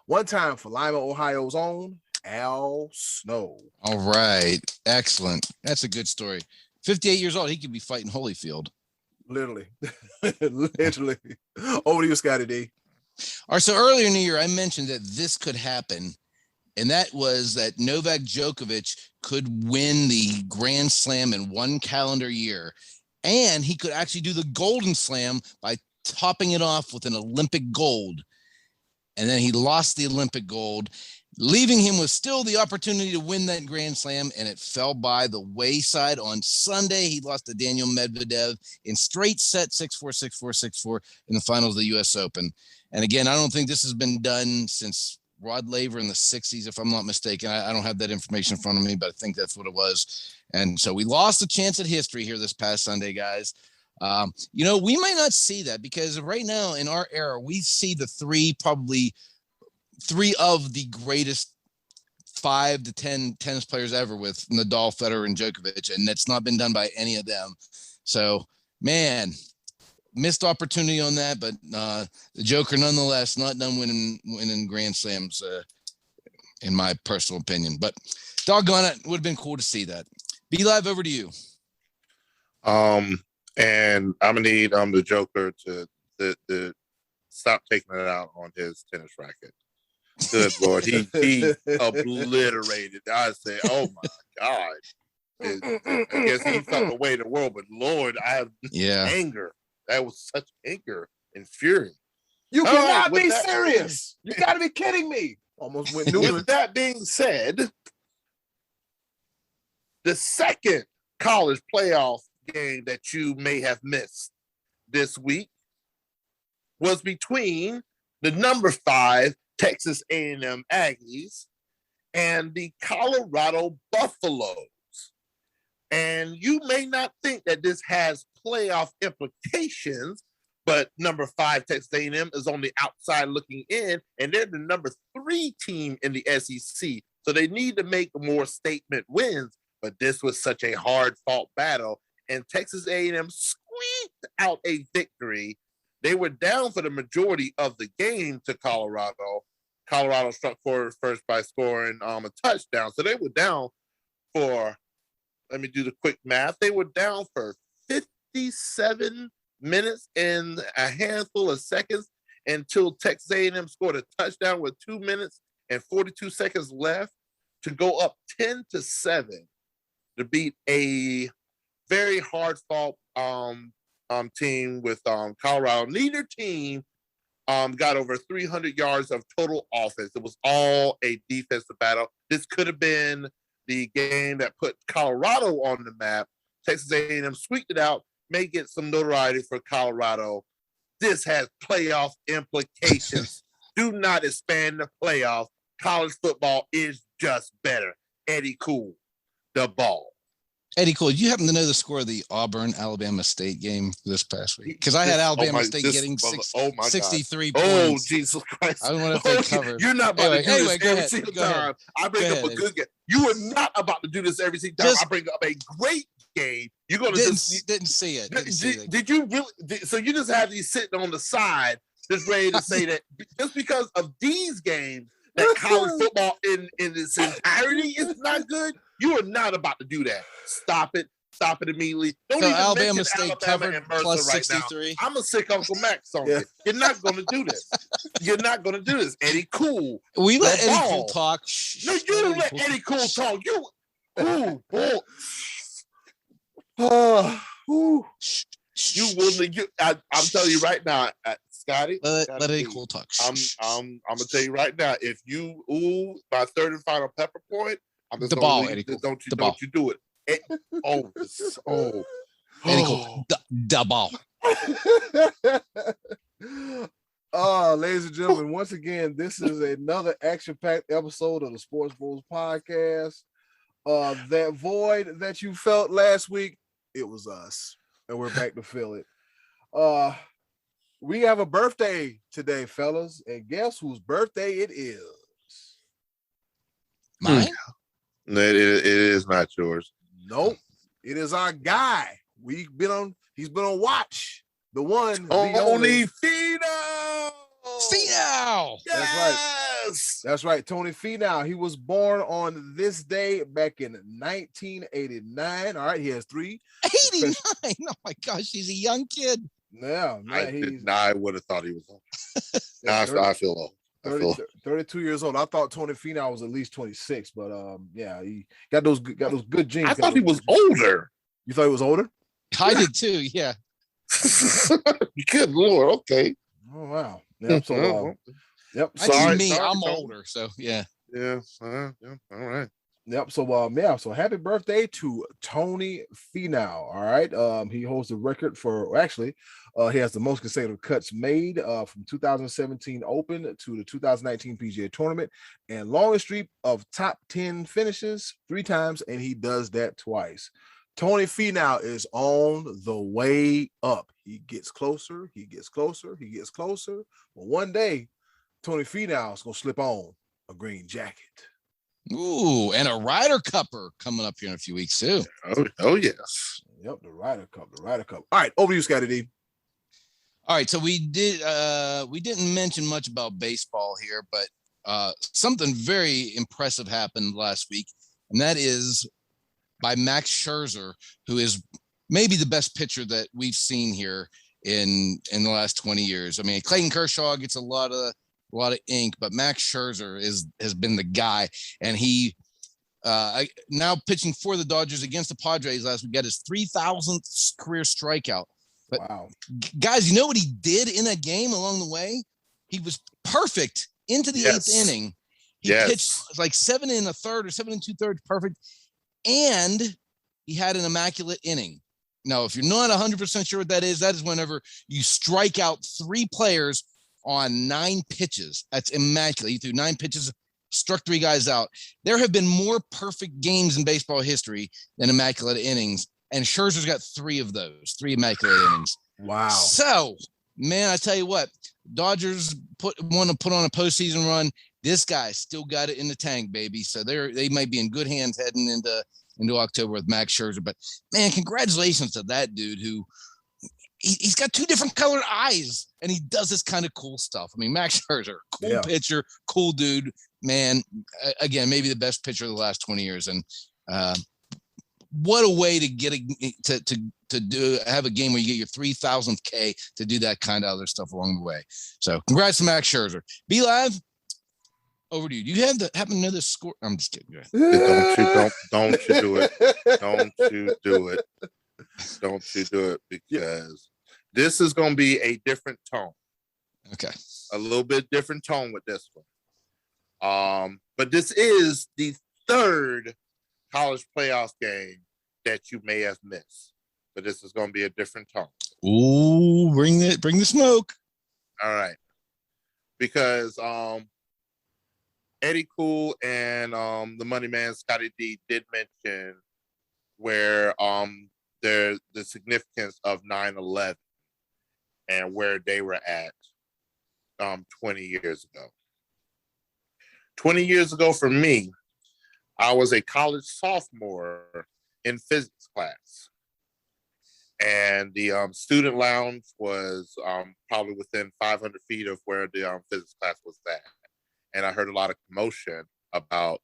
One time for Lima, Ohio's own Al Snow. All right. Excellent. That's a good story. 58 years old. He could be fighting Holyfield. Literally. Literally. Over to you, Scottie D. All right. So earlier in the year, I mentioned that this could happen. And that was that Novak Djokovic could win the Grand Slam in one calendar year. And he could actually do the Golden Slam by topping it off with an Olympic gold. And then he lost the Olympic gold, leaving him with still the opportunity to win that Grand Slam, and it fell by the wayside on Sunday. He lost to Daniel Medvedev in straight set 6-4, 6-4, 6-4 in the finals of the U.S. Open. And again, I don't think this has been done since Rod Laver in the 60s, if I'm not mistaken. I don't have that information in front of me, but I think that's what it was. And so we lost a chance at history here this past Sunday, guys. We might not see that because right now in our era, we see probably three of the greatest 5 to 10 tennis players ever with Nadal, Federer, and Djokovic, and that's not been done by any of them. So, man, missed opportunity on that, but the Joker nonetheless not done winning Grand Slams, in my personal opinion. But doggone it, would have been cool to see that. B-Live, over to you. And I'm gonna need the Joker to stop taking it out on his tennis racket. Good Lord, he obliterated. I say, oh my God. I guess he felt the way in the world, but Lord, I have anger. That was such anger and fury. You cannot be serious. You got to be kidding me. Almost went new. With that being said, the second college playoff game that you may have missed this week was between the number 5 Texas A&M Aggies, and the Colorado Buffaloes. And you may not think that this has playoff implications, but number 5 Texas A&M is on the outside looking in, and they're the number 3 team in the SEC. So they need to make more statement wins, but this was such a hard-fought battle, and Texas A&M squeaked out a victory. They were down for the majority of the game to Colorado. Colorado struck forward first by scoring a touchdown. So they were down for, let me do the quick math, they were down for 57 minutes and a handful of seconds until Texas A&M scored a touchdown with 2 minutes and 42 seconds left to go up 10-7 to beat a very hard-fought team with Colorado. Neither team got over 300 yards of total offense. It was all a defensive battle. This could have been the game that put Colorado on the map. Texas A&M squeaked it out, may get some notoriety for Colorado. This has playoff implications. Do not expand the playoff. College football is just better. Eddy Cool, the ball. Eddie Cool, you happen to know the score of the Auburn-Alabama State game this past week? Because I had Alabama State getting 63 points. Oh, Jesus Christ. I don't know if they covered. You're not about to do this every single time. I bring up a good game. You are not about to do this every single time. I bring up a great game. You're going to didn't see it. Did you really? So you just have these sitting on the side just ready to say that just because of these games that college football in its entirety is not good? You are not about to do that. Stop it. Stop it immediately. Don't even Alabama State Alabama covered plus right 63. Now. I'm a sick Uncle Max on it. You're not going to do this. You're not going to do this. Eddy Cool. We let Eddy Cool talk. No, you don't let Eddy Cool talk. You. Ooh, boy. You will. I'm telling you right now, Scotty. Let Eddy Cool talk. I'm gonna tell you right now. If you my third and final pepper point, I'm just the ball, Eddy Cool. Don't you do it? Eddy Cool. The ball. Ladies and gentlemen, once again, this is another action-packed episode of the Sports Bros podcast. That void that you felt last week, it was us, and we're back to fill it. We have a birthday today, fellas, and guess whose birthday it is? Mine? No, it is not yours. Nope, it is our guy. He's been on watch. The one, Tony Finau. Yes, that's right. Tony Finau. He was born on this day back in 1989. All right, he has 3. 89. Oh my gosh, he's a young kid. Yeah, I would have thought he was old. Now I feel old. 32 years old. I thought Tony Finau was at least 26, but yeah, he got those good genes. I thought he was older. You thought he was older? I did too. Yeah. Good Lord. Okay. Oh wow. Yep. So yep. Sorry, I'm older. So yeah. Yeah. All right. Yep. So so happy birthday to Tony Finau. All right. He holds the record for he has the most consecutive cuts made from 2017 Open to the 2019 PGA Tournament, and longest streak of top 10 finishes 3 times, and he does that twice. Tony Finau is on the way up. He gets closer. He gets closer. He gets closer. But one day, Tony Finau is gonna slip on a green jacket. Ooh, and a Ryder Cupper coming up here in a few weeks too. Oh yes. Yep, the Ryder Cup. All right, over to you, Scottie D. All right, so we didn't mention much about baseball here, but something very impressive happened last week, and that is by Max Scherzer, who is maybe the best pitcher that we've seen here in the last 20 years. I mean, Clayton Kershaw gets a lot of ink, but Max Scherzer has been the guy, and he now pitching for the Dodgers against the Padres last week, got his 3,000th career strikeout. But wow, guys, you know what he did in that game along the way? He was perfect into the 8th inning. He pitched like 7 1/3 or 7 2/3 perfect, and he had an immaculate inning. Now, if you're not 100% sure what that is whenever you strike out 3 players on 9 pitches. That's immaculate. He threw 9 pitches, struck 3 guys out. There have been more perfect games in baseball history than immaculate innings, and Scherzer's got 3 of those, 3 immaculate innings. Wow. So, man, I tell you what, Dodgers want to put on a postseason run. This guy still got it in the tank, baby. So they might be in good hands heading into October with Max Scherzer. But man, congratulations to that dude who he's got 2 different colored eyes and he does this kind of cool stuff. I mean, Max Scherzer, cool pitcher, cool dude, man. Again, maybe the best pitcher of the last 20 years. And what a way to get have a game where you get your 3,000th K to do that kind of other stuff along the way. So congrats to Max Scherzer. Be Live. Over to you. Do you happen to know the score? I'm just kidding. Don't you do it. Don't you do it. Don't you do it, because this is going to be a different tone. Okay. A little bit different tone with this one. But this is the 3rd college playoff game that you may have missed. But this is going to be a different tone. Ooh, bring the smoke. All right. Because Eddy Cool and the money man Scottie D did mention where the significance of 9/11 and where they were at 20 years ago. 20 years ago for me, I was a college sophomore in physics class. And the student lounge was probably within 500 feet of where the physics class was at. And I heard a lot of commotion about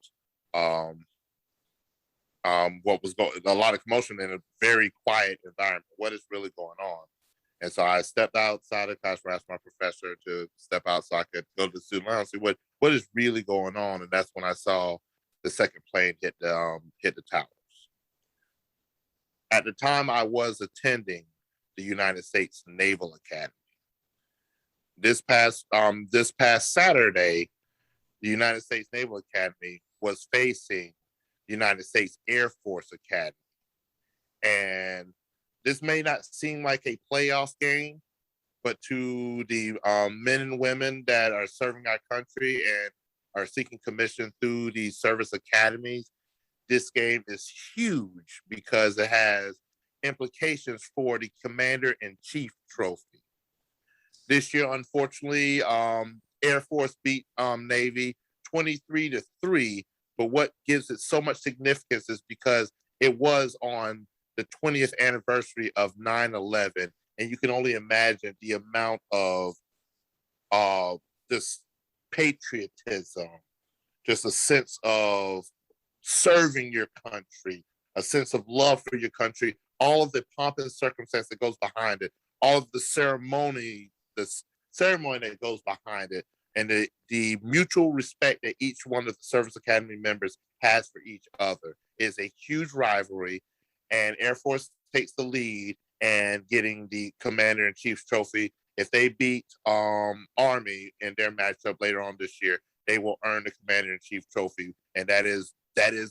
what was a lot of commotion in a very quiet environment. What is really going on? And so I stepped outside of class and asked my professor to step out so I could go to the student lounge and see what is really going on. And that's when I saw the second plane hit the towers. At the time, I was attending the United States Naval Academy. This past Saturday, the United States Naval Academy was facing the United States Air Force Academy. And this may not seem like a playoff game, but to the men and women that are serving our country and are seeking commission through the service academies, this game is huge because it has implications for the Commander-in-Chief trophy. This year, unfortunately, Air Force beat Navy 23-3, but what gives it so much significance is because it was on the 20th anniversary of 9/11, and you can only imagine the amount of this patriotism, just a sense of serving your country, a sense of love for your country, all of the pomp and circumstance that goes behind it, all of the ceremony that goes behind it, and the mutual respect that each one of the Service Academy members has for each other is a huge rivalry. And Air Force takes the lead and getting the Commander-in-Chief's trophy. If they beat Army in their matchup later on this year, they will earn the Commander-in-Chief trophy. And that is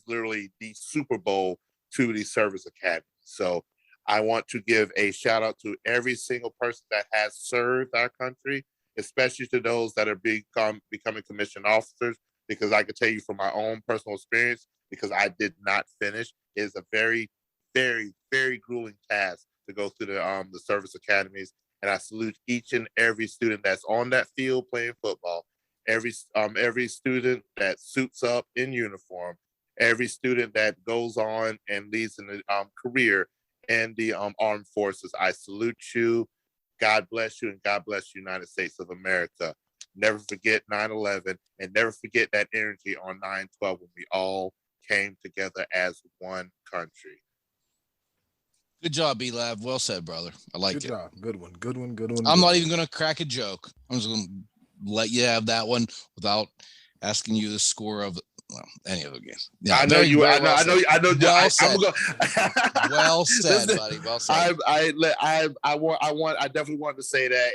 literally the Super Bowl to the Service Academy. So I want to give a shout out to every single person that has served our country, especially to those that are becoming commissioned officers, because I can tell you from my own personal experience, because I did not finish, it is a very, very, very grueling task to go through the service academies. And I salute each and every student that's on that field playing football, every student that suits up in uniform, every student that goes on and leads in a career in the armed forces. I salute you. God bless you, and God bless the United States of America. Never forget 9/11, and never forget that energy on 9/12 when we all came together as one country. Good job, B-Lab. Well said, brother. I like it. Good job. Good one. I'm not even going to crack a joke. I'm just going to let you have that one without asking you the score of any other game. Yeah, I know you. I know. Well said. Well said, buddy. Well said. I definitely wanted to say that,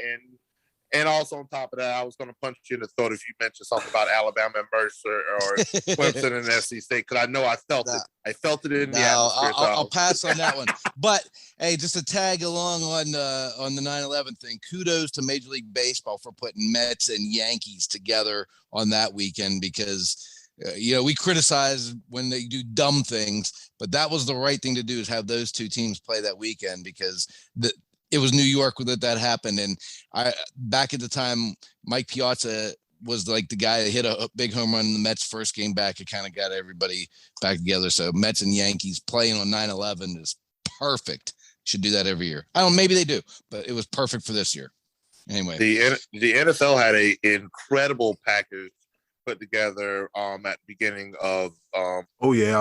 And also on top of that, I was going to punch you in the throat if you mentioned something about Alabama and Mercer or Clemson and NC State, because I know I felt it. I felt it in the atmosphere. I'll pass on that one. But hey, just to tag along on the 9/11 thing, kudos to Major League Baseball for putting Mets and Yankees together on that weekend, because we criticize when they do dumb things, but that was the right thing to do, is have those two teams play that weekend, because it was New York that happened. And back at the time, Mike Piazza was like the guy that hit a big home run in the Mets' first game back. It kind of got everybody back together. So Mets and Yankees playing on 9/11 is perfect. Should do that every year. I don't know, maybe they do, but it was perfect for this year. Anyway, the NFL had an incredible package put together at the beginning of I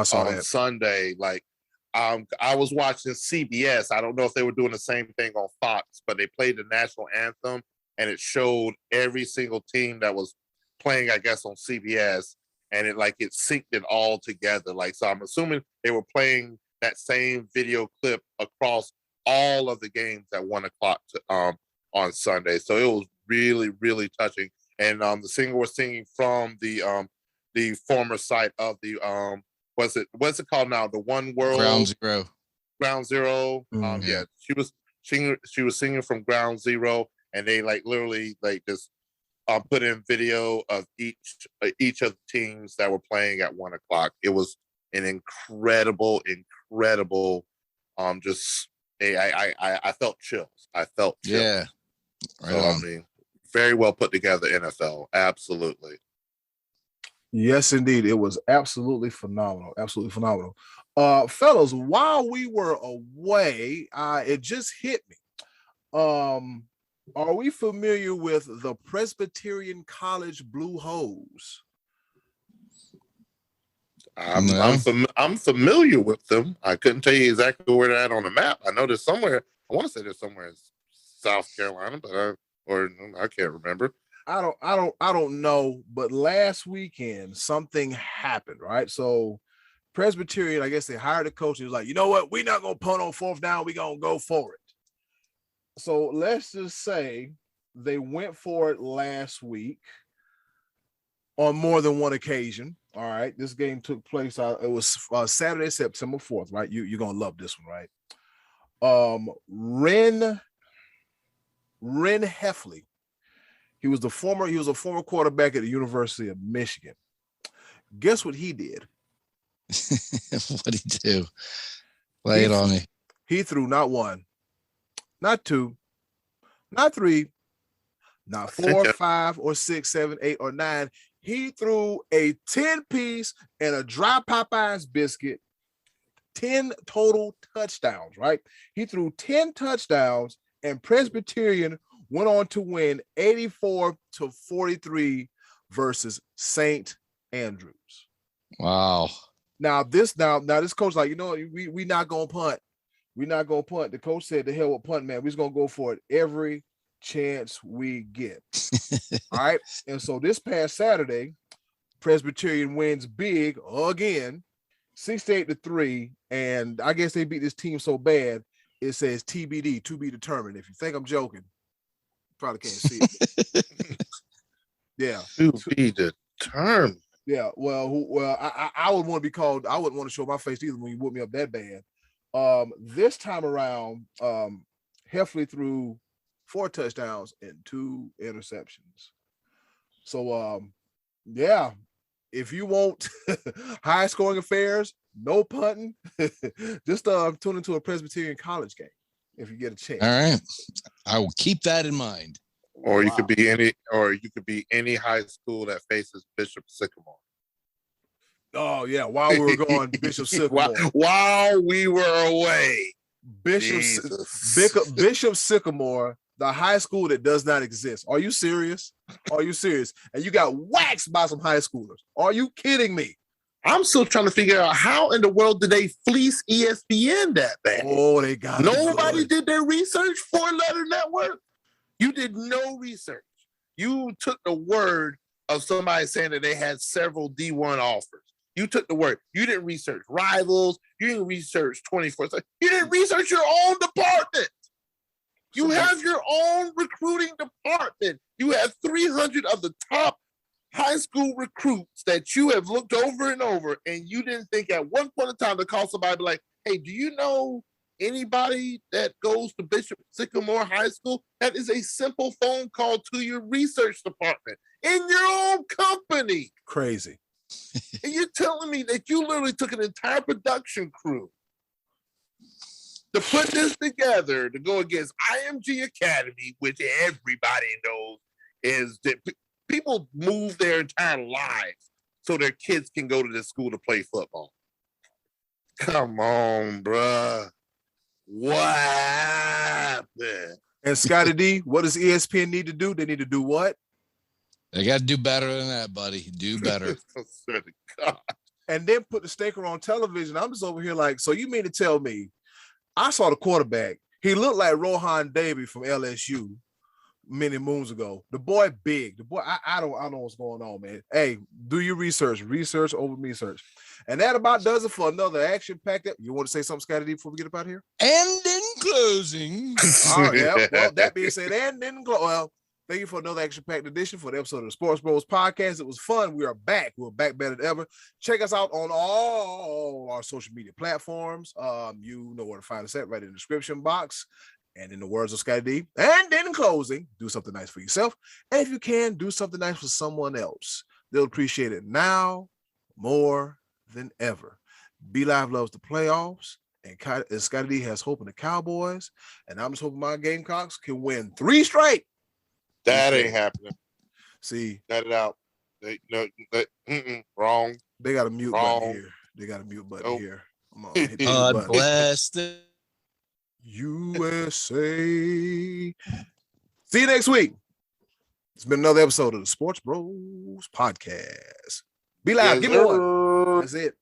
saw that Sunday. Like, I was watching CBS. I don't know if they were doing the same thing on Fox, but they played the national anthem, and it showed every single team that was playing, I guess, on CBS, and it synced it all together. Like, so I'm assuming they were playing that same video clip across all of the games at 1:00 on Sunday. So it was really, really touching. And the singer was singing from the former site of the what's it called now? The One World Ground Zero. Yeah, she was singing from Ground Zero, and they literally just put in video of each of the teams that were playing at 1:00. It was an incredible. Just I felt chills. Yeah. Right so, on. I mean, very well put together NFL. Absolutely. Yes, indeed. It was absolutely phenomenal. Absolutely phenomenal. Fellas, while we were away, it just hit me. Are we familiar with the Presbyterian College Blue Hose? I'm familiar with them. I couldn't tell you exactly where they're at on the map. I know there's somewhere. I want to say there's somewhere in South Carolina, but I can't remember. I don't know. But last weekend something happened, right? So Presbyterian, I guess they hired a coach. He was like, you know what? We're not gonna punt on 4th down. We're gonna go for it. So let's just say they went for it last week on more than one occasion. All right. This game took place. It was Saturday, September 4th, right? You're going to love this one, right? Ren Heffley. He was a former quarterback at the University of Michigan. Guess what he did? What'd he do? Lay it on me. He threw not one, not two, not three, not 4, 5, or 6, 7, 8, or 9. He threw a 10-piece and a dry Popeyes biscuit, 10 total touchdowns, right? He threw 10 touchdowns, and Presbyterian went on to win 84-43 versus St. Andrews. Wow. Now this coach like, we not gonna punt. We're not gonna punt. The coach said, "The hell with punt, man. We're just gonna go for it every chance we get." All right. And so this past Saturday, Presbyterian wins big again, 68-3. And I guess they beat this team so bad, it says TBD, to be determined. If you think I'm joking, you probably can't see it. Yeah. To be determined. Yeah. Well, I would want to be called. I wouldn't want to show my face either when you whoop me up that bad. This time around, Heffley threw 4 touchdowns and 2 interceptions. So, yeah, if you want high scoring affairs, no punting, just tune into a Presbyterian college game if you get a chance. All right. I will keep that in mind. Or you could be any high school that faces Bishop Sycamore. Oh yeah, while we were going, Bishop Sycamore. while we were away, Bishop Sycamore, the high school that does not exist. Are you serious? Are you serious? And you got waxed by some high schoolers. Are you kidding me? I'm still trying to figure out how in the world did they fleece ESPN that bad? Oh, they got nobody did their research. 4-letter network. You did no research. You took the word of somebody saying that they had several D1 offers. You took the word. You didn't research rivals. You didn't research 24/7. You didn't research your own department. You have your own recruiting department. You have 300 of the top high school recruits that you have looked over and over, and you didn't think at one point in time to call somebody and be like, hey, do you know anybody that goes to Bishop Sycamore High School? That is a simple phone call to your research department in your own company. Crazy. And you're telling me that you literally took an entire production crew to put this together to go against IMG Academy, which everybody knows is that people move their entire lives so their kids can go to this school to play football. Come on, bruh. What happened? And Scottie D, what does ESPN need to do? They need to do what? They got to do better than that, buddy. Do better. God. And then put the staker on television. I'm just over here like, so you mean to tell me, I saw the quarterback. He looked like Rohan Davey from LSU many moons ago. The boy big. The boy, I don't know what's going on, man. Hey, do your research. Research over research. And that about does it for another action-packed. You want to say something, Scottie D, before we get up out of here? And in closing. All right, yeah. Well, that being said, well, thank you for another action-packed edition for the episode of the Sports Bros podcast. It was fun. We are back. We're back better than ever. Check us out on all our social media platforms. You know where to find us at, right in the description box. And in the words of Scottie D, and in closing, do something nice for yourself. And if you can, do something nice for someone else. They'll appreciate it now more than ever. B Live loves the playoffs. And Scottie D has hope in the Cowboys. And I'm just hoping my Gamecocks can win 3 straight. That ain't happening. See, cut it out. Wrong. They got a mute button here. They got a mute button here. Come on, hit the mute God button. bless the USA. See you next week. It's been another episode of the Sports Bros podcast. Be loud. Yes, Give me one. sir. That's it.